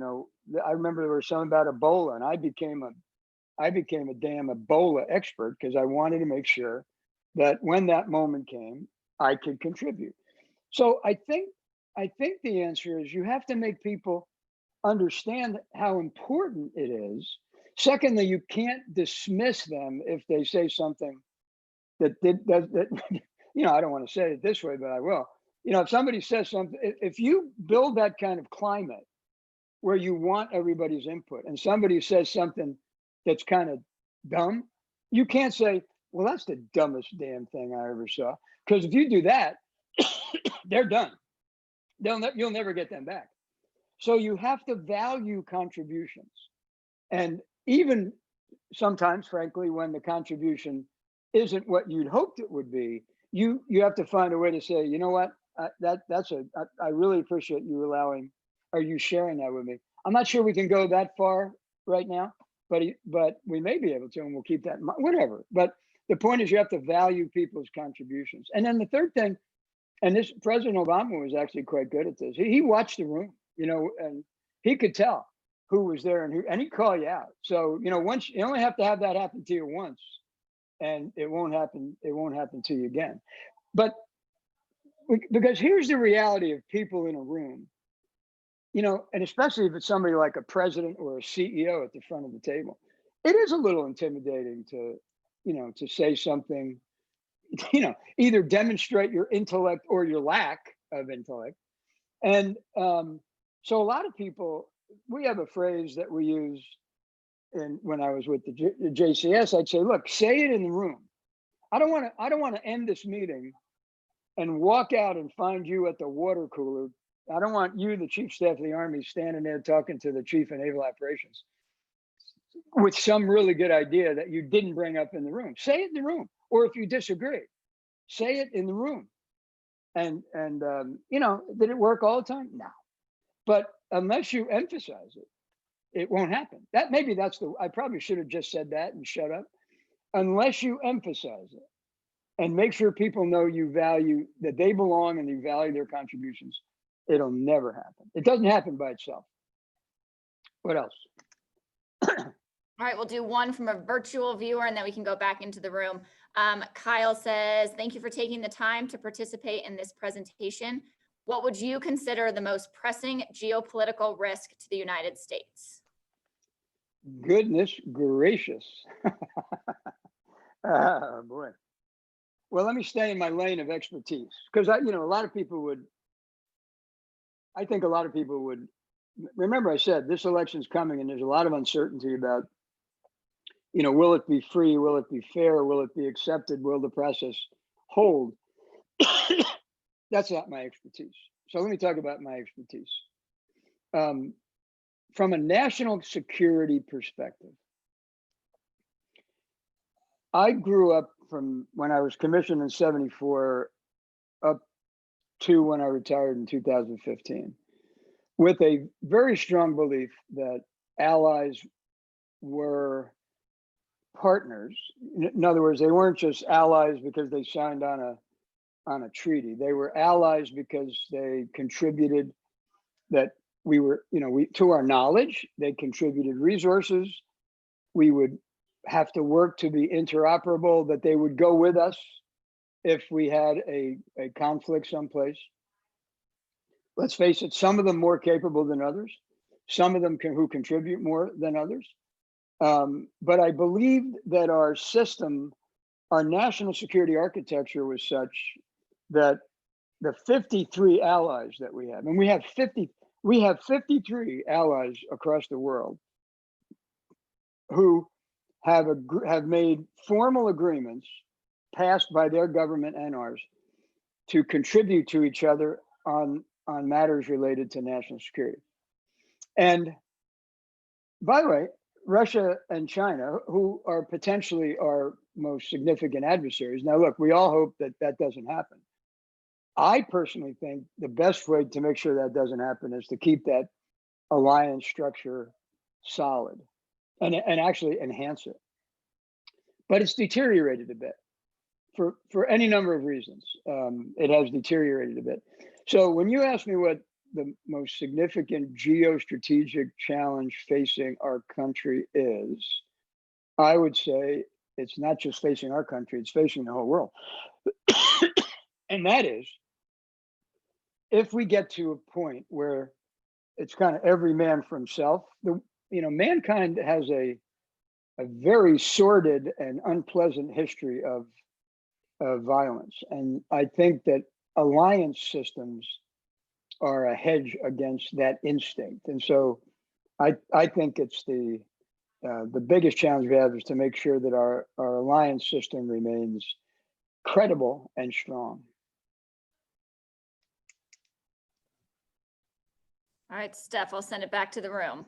I remember there was something about Ebola, and I became a damn Ebola expert because I wanted to make sure that when that moment came, I could contribute. So I think the answer is you have to make people understand how important it is. Secondly, you can't dismiss them if they say something that I don't want to say it this way, but I will. If somebody says something, if you build that kind of climate where you want everybody's input and somebody says something that's kind of dumb, you can't say, well, that's the dumbest damn thing I ever saw. Because if you do that, they're done. You'll never get them back. So you have to value contributions. And even sometimes, frankly, when the contribution isn't what you'd hoped it would be, you have to find a way to say, you know what, I really appreciate you sharing that with me. I'm not sure we can go that far right now, but we may be able to, and we'll keep that in mind, whatever. But the point is you have to value people's contributions. And then the third thing, and this President Obama was actually quite good at this. He watched the room, and he could tell who was there and he'd call you out. So, once you only have to have that happen to you once, and it won't happen to you again. But because here's the reality of people in a room, and especially if it's somebody like a president or a CEO at the front of the table, it is a little intimidating to say something, either demonstrate your intellect or your lack of intellect. And so a lot of people, we have a phrase that we use when I was with the JCS, I'd say, look, say it in the room. I don't want to end this meeting and walk out and find you at the water cooler. I don't want you, the Chief Staff of the Army, standing there talking to the Chief of Naval Operations with some really good idea that you didn't bring up in the room. Say it in the room. Or if you disagree, say it in the room. And did it work all the time? No. But unless you emphasize it, it won't happen. I probably should have just said that and shut up. Unless you emphasize it and make sure people know you value, that they belong and you value their contributions, it'll never happen. It doesn't happen by itself. What else? All right, we'll do one from a virtual viewer and then we can go back into the room. Kyle says, thank you for taking the time to participate in this presentation. What would you consider the most pressing geopolitical risk to the United States? Goodness gracious. Oh, boy. Well, let me stay in my lane of expertise because I think a lot of people would, remember I said this election's coming and there's a lot of uncertainty about, will it be free? Will it be fair? Will it be accepted? Will the process hold? That's not my expertise. So let me talk about my expertise. From a national security perspective, I grew up from when I was commissioned in 74 up to when I retired in 2015 with a very strong belief that allies were partners. In other words, they weren't just allies because they signed on a treaty. They were allies because they contributed that to our knowledge, they contributed resources. We would have to work to be interoperable, that they would go with us if we had a conflict someplace. Let's face it, some of them more capable than others. Some of them who contribute more than others. But I believe that our system, our national security architecture was such that the 53 allies that we have, and we have 53 allies across the world who have made formal agreements passed by their government and ours to contribute to each other on matters related to national security. And by the way, Russia and China, who are potentially our most significant adversaries. Now, look, we all hope that that doesn't happen. I personally think the best way to make sure that doesn't happen is to keep that alliance structure solid and actually enhance it. But it's deteriorated a bit for any number of reasons. It has deteriorated a bit. So when you ask me what the most significant geostrategic challenge facing our country is, I would say it's not just facing our country, it's facing the whole world. And that is, if we get to a point where it's kind of every man for himself, mankind has a very sordid and unpleasant history of violence. And I think that alliance systems are a hedge against that instinct. And so I think it's the biggest challenge we have is to make sure that our alliance system remains credible and strong. All right, Steph, I'll send it back to the room.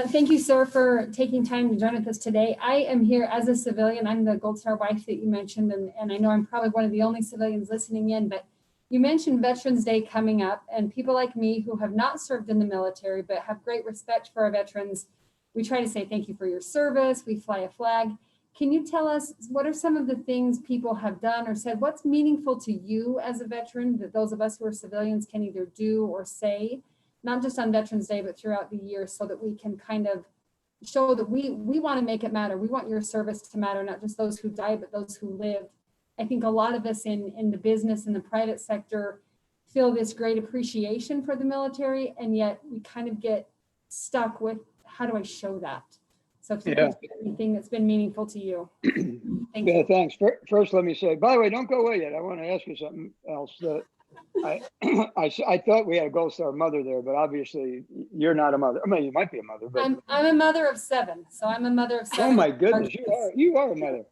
Thank you, sir, for taking time to join with us today. I am here as a civilian. I'm the Gold Star wife that you mentioned, and I know I'm probably one of the only civilians listening in, but you mentioned Veterans Day coming up, and people like me who have not served in the military but have great respect for our veterans, we try to say thank you for your service. We fly a flag. Can you tell us what are some of the things people have done or said? What's meaningful to you as a veteran that those of us who are civilians can either do or say, not just on Veterans Day, but throughout the year, so that we can kind of show that we want to make it matter. We want your service to matter, not just those who died, but those who lived. I think a lot of us in the business and the private sector feel this great appreciation for the military, and yet we kind of get stuck with, how do I show that? So if you could say anything that's been meaningful to you. Thank you. Thanks. First, let me say, by the way, don't go away yet. I want to ask you something else. I thought we had a Gold Star mother there, but obviously you're not a mother. I mean, you might be a mother, but I'm a mother of 7, so I'm a mother of 7. oh my goodness, you are a mother.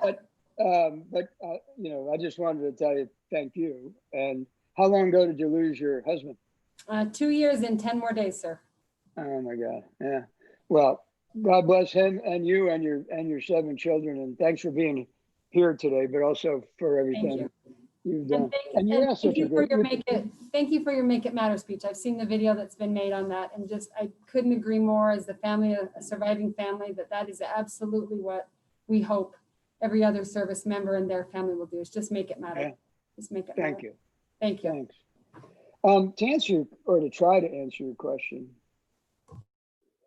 but I just wanted to tell you thank you. And how long ago did you lose your husband? 2 years and 10 more days, sir. Oh my God, yeah. Well, God bless him and you and your 7 children, and thanks for being here today, but also for everything you've done. Thank you for your Make It Matter speech. I've seen the video that's been made on that, and just I couldn't agree more as the family, a surviving family, that is absolutely what we hope every other service member and their family will do, is just make it matter. Yeah. Just make it matter. Thank you. Thank you. Thanks. To answer or to try to answer your question,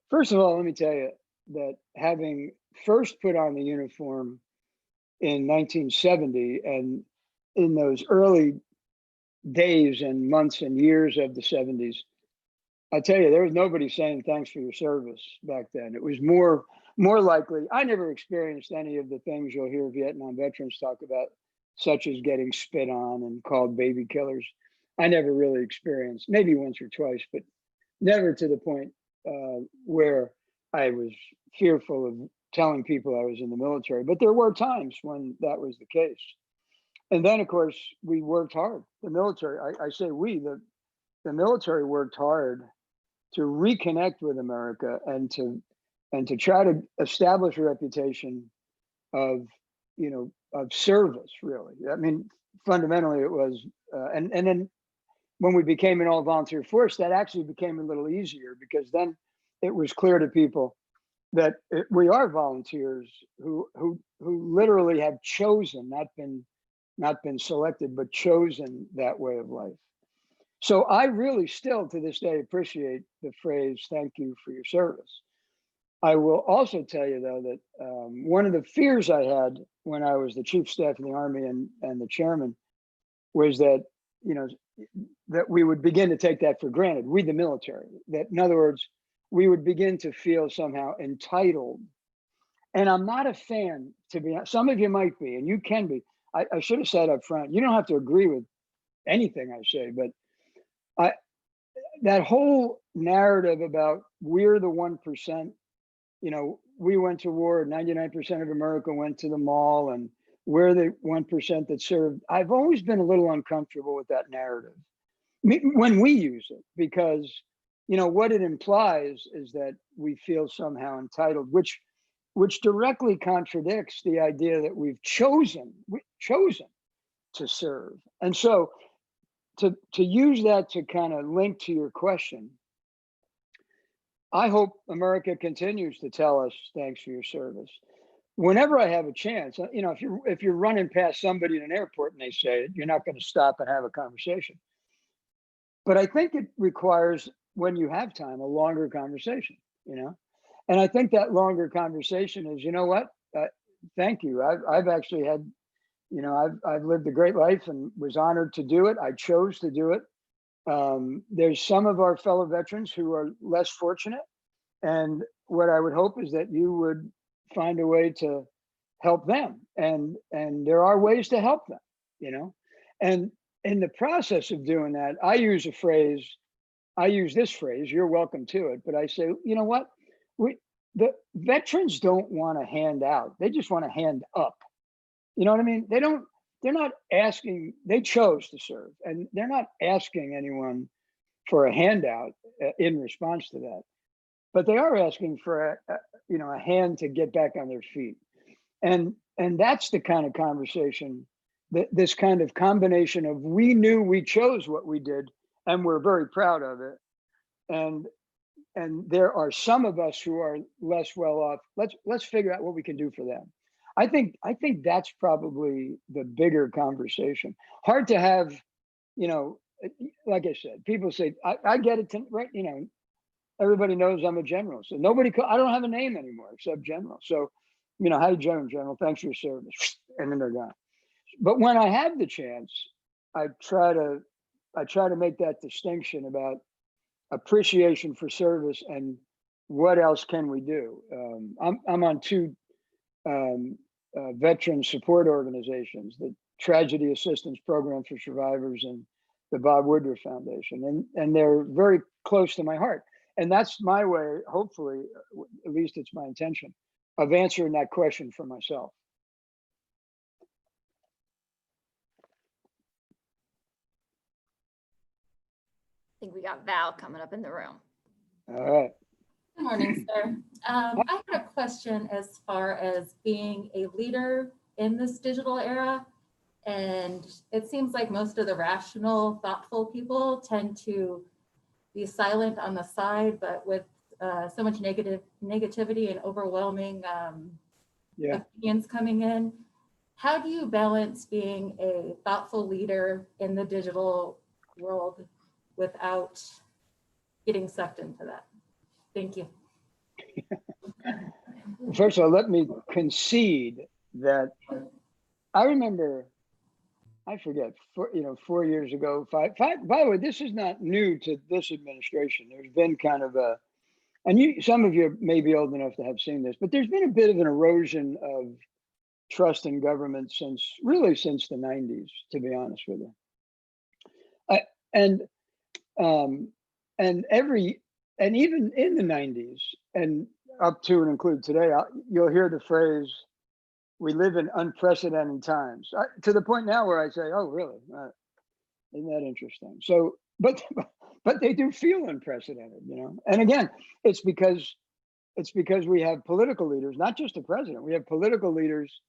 First of all, let me tell you that having first put on the uniform in 1970 and in those early days and months and years of the 70s, I tell you, there was nobody saying thanks for your service back then. It was more likely. I never experienced any of the things you'll hear Vietnam veterans talk about, such as getting spit on and called baby killers. I never really experienced, maybe once or twice, but never to the point where I was fearful of telling people I was in the military. But there were times when that was the case. And then, of course, we worked hard. The military, I say we, the military worked hard to reconnect with America and to try to establish a reputation of, of service, really. I mean, fundamentally it was, and then when we became an all volunteer force, that actually became a little easier, because then it was clear to people that we are volunteers who literally have chosen, not been selected, but chosen that way of life. So I really still to this day appreciate the phrase, thank you for your service. I will also tell you, though, that one of the fears I had when I was the chief of staff of the Army and the chairman was that, that we would begin to take that for granted, we the military, that in other words, we would begin to feel somehow entitled. And I'm not a fan, to be honest. Some of you might be, and you can be. I should have said up front, you don't have to agree with anything I say, but that whole narrative about we're the 1%, we went to war, 99% of America went to the mall, and we're the 1% that served. I've always been a little uncomfortable with that narrative when we use it, because what it implies is that we feel somehow entitled, which directly contradicts the idea that we've chosen to serve. And so to use that to kind of link to your question, I hope America continues to tell us thanks for your service. Whenever I have a chance, if you're running past somebody in an airport and they say it, you're not going to stop and have a conversation. But I think it requires, when you have time, a longer conversation, And I think that longer conversation is, thank you. I've actually had, I've lived a great life and was honored to do it. I chose to do it. There's some of our fellow veterans who are less fortunate. And what I would hope is that you would find a way to help them. And there are ways to help them, And in the process of doing that, I use this phrase, you're welcome to it, but I say, what? The veterans don't want to hand out. They just want to hand up. You know what I mean? They're not asking, they chose to serve, and they're not asking anyone for a handout in response to that. But they are asking for a hand to get back on their feet. And that's the kind of conversation, this kind of combination of, we knew we chose what we did and we're very proud of it. And there are some of us who are less well off. Let's figure out what we can do for them. I think that's probably the bigger conversation. Hard to have, like I said, people say, I get it, right? Everybody knows I'm a general. So I don't have a name anymore except general. So, hi, general, thanks for your service. And then they're gone. But when I have the chance, I try to make that distinction about appreciation for service and what else can we do. I'm on two veteran support organizations, the Tragedy Assistance Program for Survivors and the Bob Woodruff Foundation, and they're very close to my heart. And that's my way, hopefully, at least it's my intention, of answering that question for myself. I think we got Val coming up in the room. All right. Good morning, sir. I had a question as far as being a leader in this digital era. And it seems like most of the rational, thoughtful people tend to be silent on the side, but with so much negativity and overwhelming opinions coming in, how do you balance being a thoughtful leader in the digital world without getting sucked into that? Thank you. First of all, let me concede that I remember, I forget, 4 years ago, five, by the way, this is not new to this administration. There's been kind of a, and some of you may be old enough to have seen this, but there's been a bit of an erosion of trust in government since the 90s, to be honest with you. And even in the 90s and up to and include today, you'll hear the phrase, "We live in unprecedented times," to the point now where I say, "Oh, really? Isn't that interesting?" So, but they do feel unprecedented, you know. And again, it's because we have political leaders, not just the president. We have political leaders,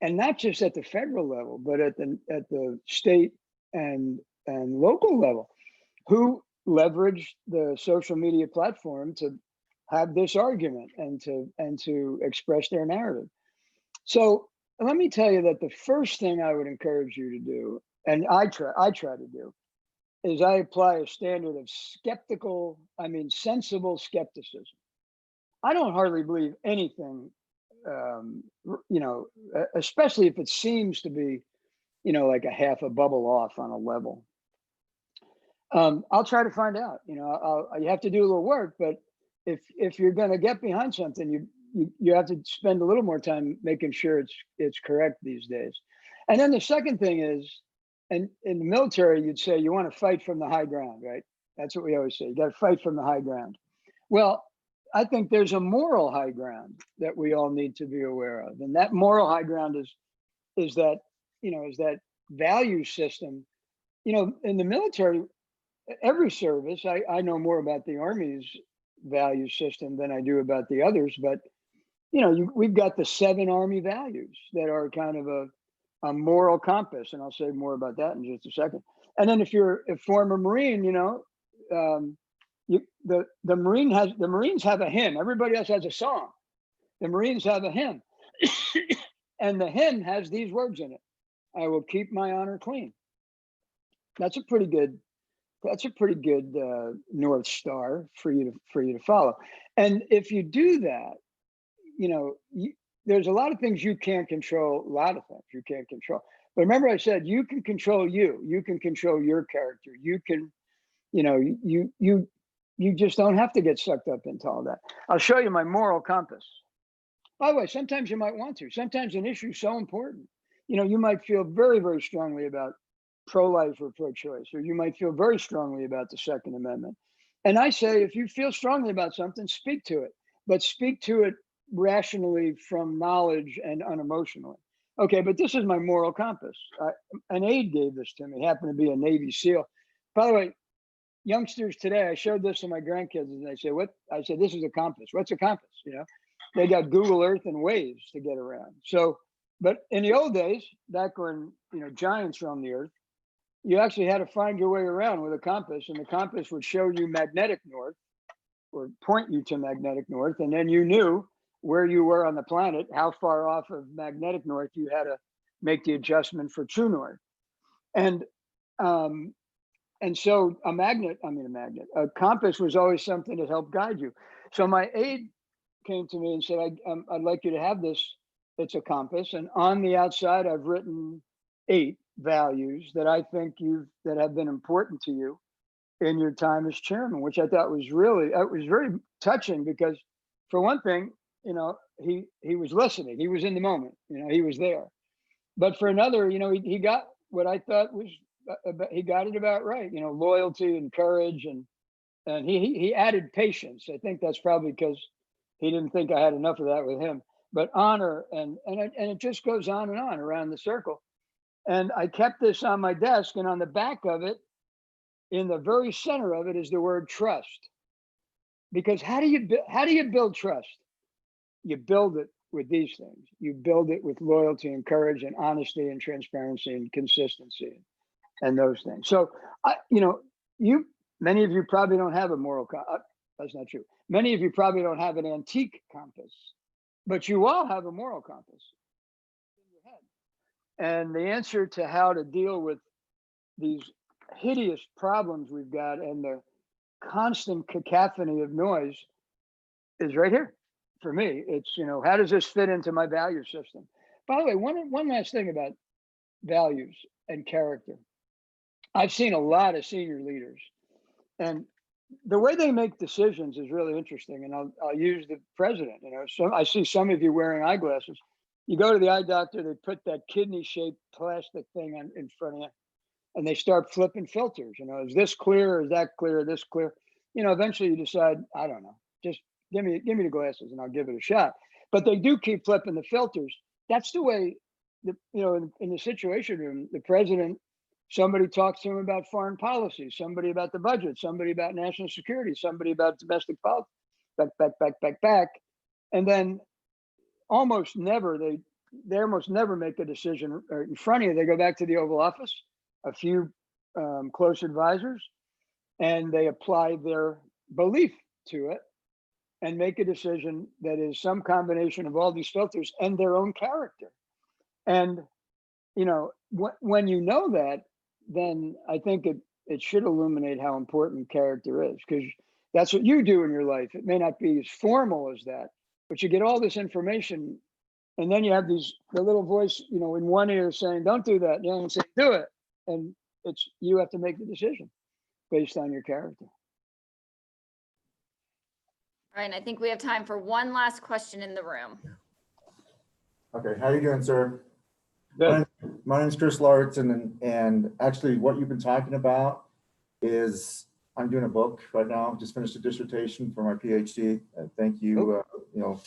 and not just at the federal level, but at the state and local level, who leverage the social media platform to have this argument and to express their narrative. So let me tell you that the first thing I would encourage you to do, and I try to do, is I apply a standard of sensible skepticism. I don't hardly believe anything, especially if it seems to be, like a half a bubble off on a level. I'll try to find out. You have to do a little work, but if you're going to get behind something, you have to spend a little more time making sure it's correct these days. And then the second thing is, and in the military, you'd say you want to fight from the high ground, right? That's what we always say. You got to fight from the high ground. Well, I think there's a moral high ground that we all need to be aware of, and that moral high ground is that value system. In the military, every service, I know more about the Army's value system than I do about the others, but we've got the 7 Army values that are kind of a moral compass, and I'll say more about that in just a second. And then if you're a former Marine, the Marines have a hymn. Everybody else has a song. The Marines have a hymn, and the hymn has these words in it: "I will keep my honor clean." That's a pretty good North Star for you to follow. And if you do that, there's a lot of things you can't control. A lot of things you can't control. But remember, I said you can control you. You can control your character. You can, you just don't have to get sucked up into all that. I'll show you my moral compass. By the way, sometimes you might want to. Sometimes an issue is so important. You might feel very, very strongly about pro-life or pro-choice, or you might feel very strongly about the Second Amendment. And I say, if you feel strongly about something, speak to it, but speak to it rationally, from knowledge and unemotionally. Okay, but this is my moral compass. An aide gave this to me, happened to be a Navy SEAL. By the way, youngsters today, I showed this to my grandkids and they say, "What?" I said, "This is a compass." What's a compass? They got Google Earth and Waves to get around. So, but in the old days, back when, giants roamed the earth, you actually had to find your way around with a compass, and the compass would show you magnetic north or point you to magnetic north. And then you knew where you were on the planet, how far off of magnetic north you had to make the adjustment for true north. And so a compass was always something that helped guide you. So my aide came to me and said, I'd like you to have this. It's a compass. And on the outside, I've written 8 values that I think that have been important to you in your time as chairman, which I thought was very touching, because for one thing, he was listening. He was in the moment, he was there. But for another, he got what I thought was, he got it about right, loyalty and courage. And he added patience. I think that's probably because he didn't think I had enough of that with him, but honor. And it just goes on and on around the circle. And I kept this on my desk, and on the back of it, in the very center of it, is the word trust. Because how do you build trust? You build it with these things. You build it with loyalty and courage and honesty and transparency and consistency and those things. So, many of you probably don't have a moral compass. That's not true. Many of you probably don't have an antique compass, but you all have a moral compass in your head. And the answer to how to deal with these hideous problems we've got and the constant cacophony of noise is right here. for me. It's, you know, how does this fit into my value system? By the way, one last thing about values and character. I've seen a lot of senior leaders, and the way they make decisions is really interesting. And I'll use the president. You know, so I see some of you wearing eyeglasses. You go to the eye doctor, they put that kidney-shaped plastic thing in front of you, and they start flipping filters. You know, is this clear? Is that clear? This clear? You know, eventually you decide, I don't know, just give me the glasses and I'll give it a shot. But they do keep flipping the filters. That's the way, you know, in the Situation Room, the president, somebody talks to him about foreign policy, somebody about the budget, somebody about national security, somebody about domestic politics, back. And then almost never, they almost never make a decision in front of you. They go back to the Oval Office, a few close advisors, and they apply their belief to it and make a decision that is some combination of all these filters and their own character. And, you know, when you know that, then I think it should illuminate how important character is, because that's what you do in your life. It may not be as formal as that, but you get all this information, and then you have the little voice, you know, in one ear saying, don't do that. The other one saying, do it. And you have to make the decision based on your character. All right, and I think we have time for one last question in the room. Okay, how you doing, sir? Good. My name is Chris Larson, and actually what you've been talking about is, I'm doing a book right now, just finished a dissertation for my PhD. Thank you, you know,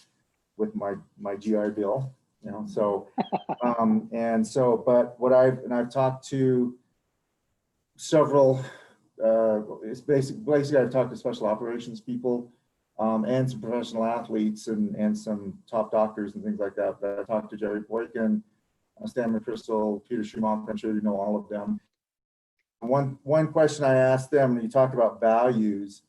with my GI Bill, you know, so, but I've talked to several, it's basically I've talked to special operations people, and some professional athletes and some top doctors and things like that. But I talked to Jerry Boykin, Stan McChrystal, Peter Schumacher, I'm sure you know all of them. One question I asked them, and you talked about values,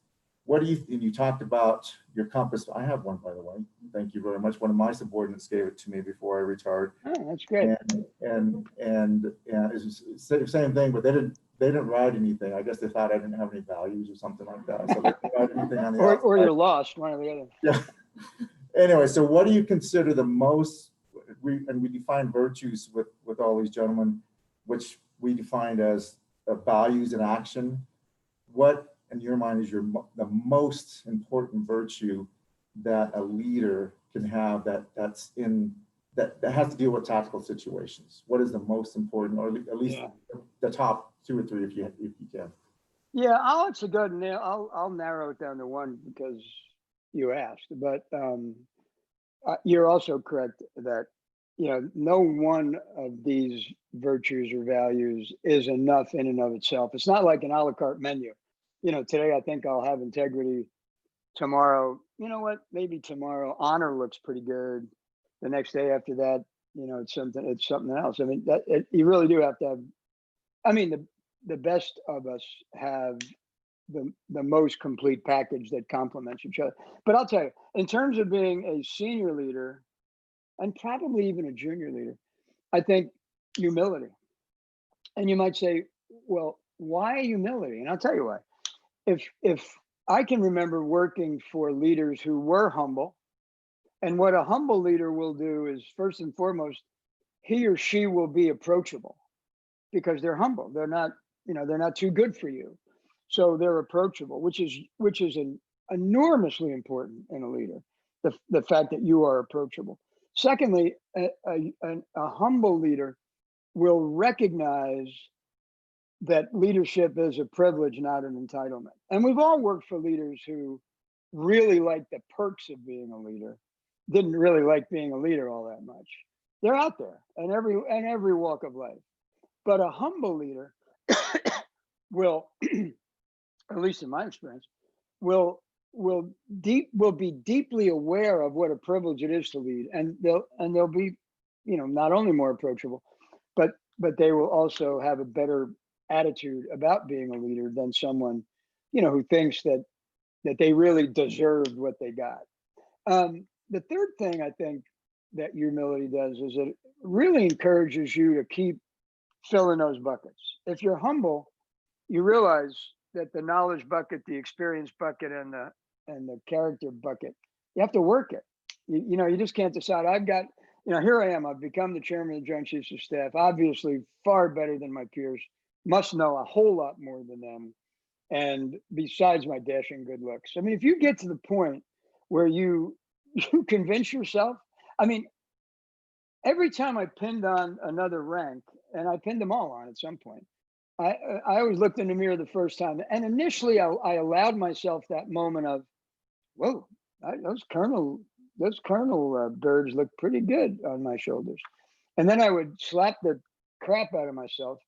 and you talked about your compass. I have one, by the way. Thank you very much. One of my subordinates gave it to me before I retired. Oh, that's great. And it's the same thing, but they didn't write anything. I guess they thought I didn't have any values or something like that. So they didn't write anything on the or outside. you're lost, one or the other. Yeah. Anyway, so what do you consider the most, we define virtues with all these gentlemen, which we defined as values and action. What in your mind is the most important virtue that a leader can have that has to deal with tactical situations? What is the most important, or at least the top 2 or 3 if you can? Yeah, I'll actually go ahead and I'll narrow it down to one because you asked, but you're also correct that, you know, no one of these virtues or values is enough in and of itself. It's not like an a la carte menu. You know, today I think I'll have integrity. Tomorrow, you know what? Maybe tomorrow honor looks pretty good. The next day after that, you know, it's something else. I mean, you really do have to have. I mean, the best of us have the most complete package that complements each other. But I'll tell you, in terms of being a senior leader, and probably even a junior leader, I think humility. And you might say, well, why humility? And I'll tell you why. If I can remember working for leaders who were humble, and what a humble leader will do is, first and foremost, he or she will be approachable because they're humble. They're not, you know, they're not too good for you. So they're approachable, which is enormously important in a leader, the fact that you are approachable. Secondly, a humble leader will recognize that leadership is a privilege, not an entitlement. And we've all worked for leaders who really like the perks of being a leader, didn't really like being a leader all that much. They're out there in every walk of life. But a humble leader will, at least in my experience, will be deeply aware of what a privilege it is to lead, and they'll be, you know, not only more approachable, but they will also have a better attitude about being a leader than someone, you know, who thinks that they really deserved what they got. The third thing I think that humility does is it really encourages you to keep filling those buckets. If you're humble, you realize that the knowledge bucket, the experience bucket, and the character bucket, you have to work it. You just can't decide. I've got, here I am. I've become the chairman of the Joint Chiefs of Staff, obviously far better than my peers, must know a whole lot more than them. And besides my dashing good looks, I mean, if you get to the point where you convince yourself, I mean, every time I pinned on another rank, and I pinned them all on at some point, I always looked in the mirror the first time. And initially I allowed myself that moment of, whoa, those Colonel birds look pretty good on my shoulders. And then I would slap the crap out of myself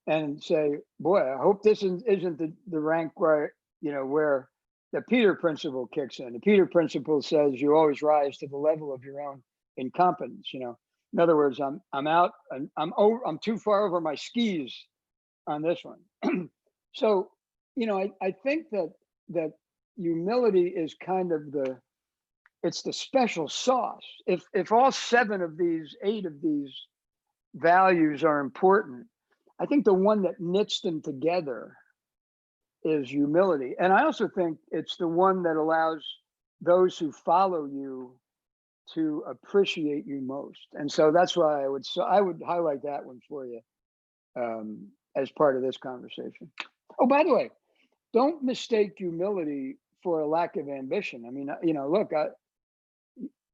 and say, boy, I hope this isn't the rank where, where the Peter principle kicks in. The Peter principle says you always rise to the level of your own incompetence. In other words, I'm out and I'm too far over my skis on this one. So, I think that humility is kind of it's the special sauce. If all 8 of these values are important, I think the one that knits them together is humility. And I also think it's the one that allows those who follow you to appreciate you most. And so that's why I would highlight that one for you as part of this conversation. Oh, by the way, don't mistake humility for a lack of ambition. I mean, look,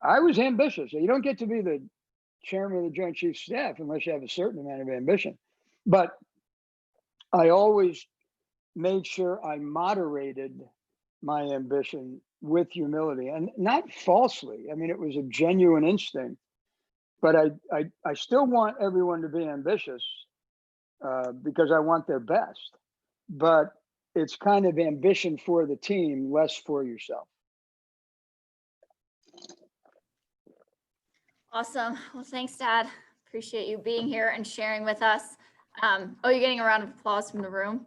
I was ambitious. You don't get to be the chairman of the Joint Chiefs of Staff unless you have a certain amount of ambition. But I always made sure I moderated my ambition with humility, and not falsely. I mean, it was a genuine instinct. But I still want everyone to be ambitious because I want their best. But it's kind of ambition for the team, less for yourself. Awesome. Well, thanks, Dad. Appreciate you being here and sharing with us. You're getting a round of applause from the room.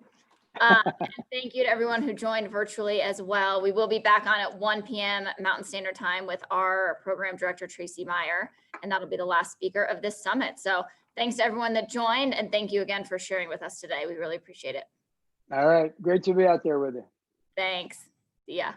And thank you to everyone who joined virtually as well. We will be back on at 1 p.m. Mountain Standard Time with our program director, Tracy Meyer, and that'll be the last speaker of this summit. So thanks to everyone that joined, and thank you again for sharing with us today. We really appreciate it. All right. Great to be out there with you. Thanks. See ya.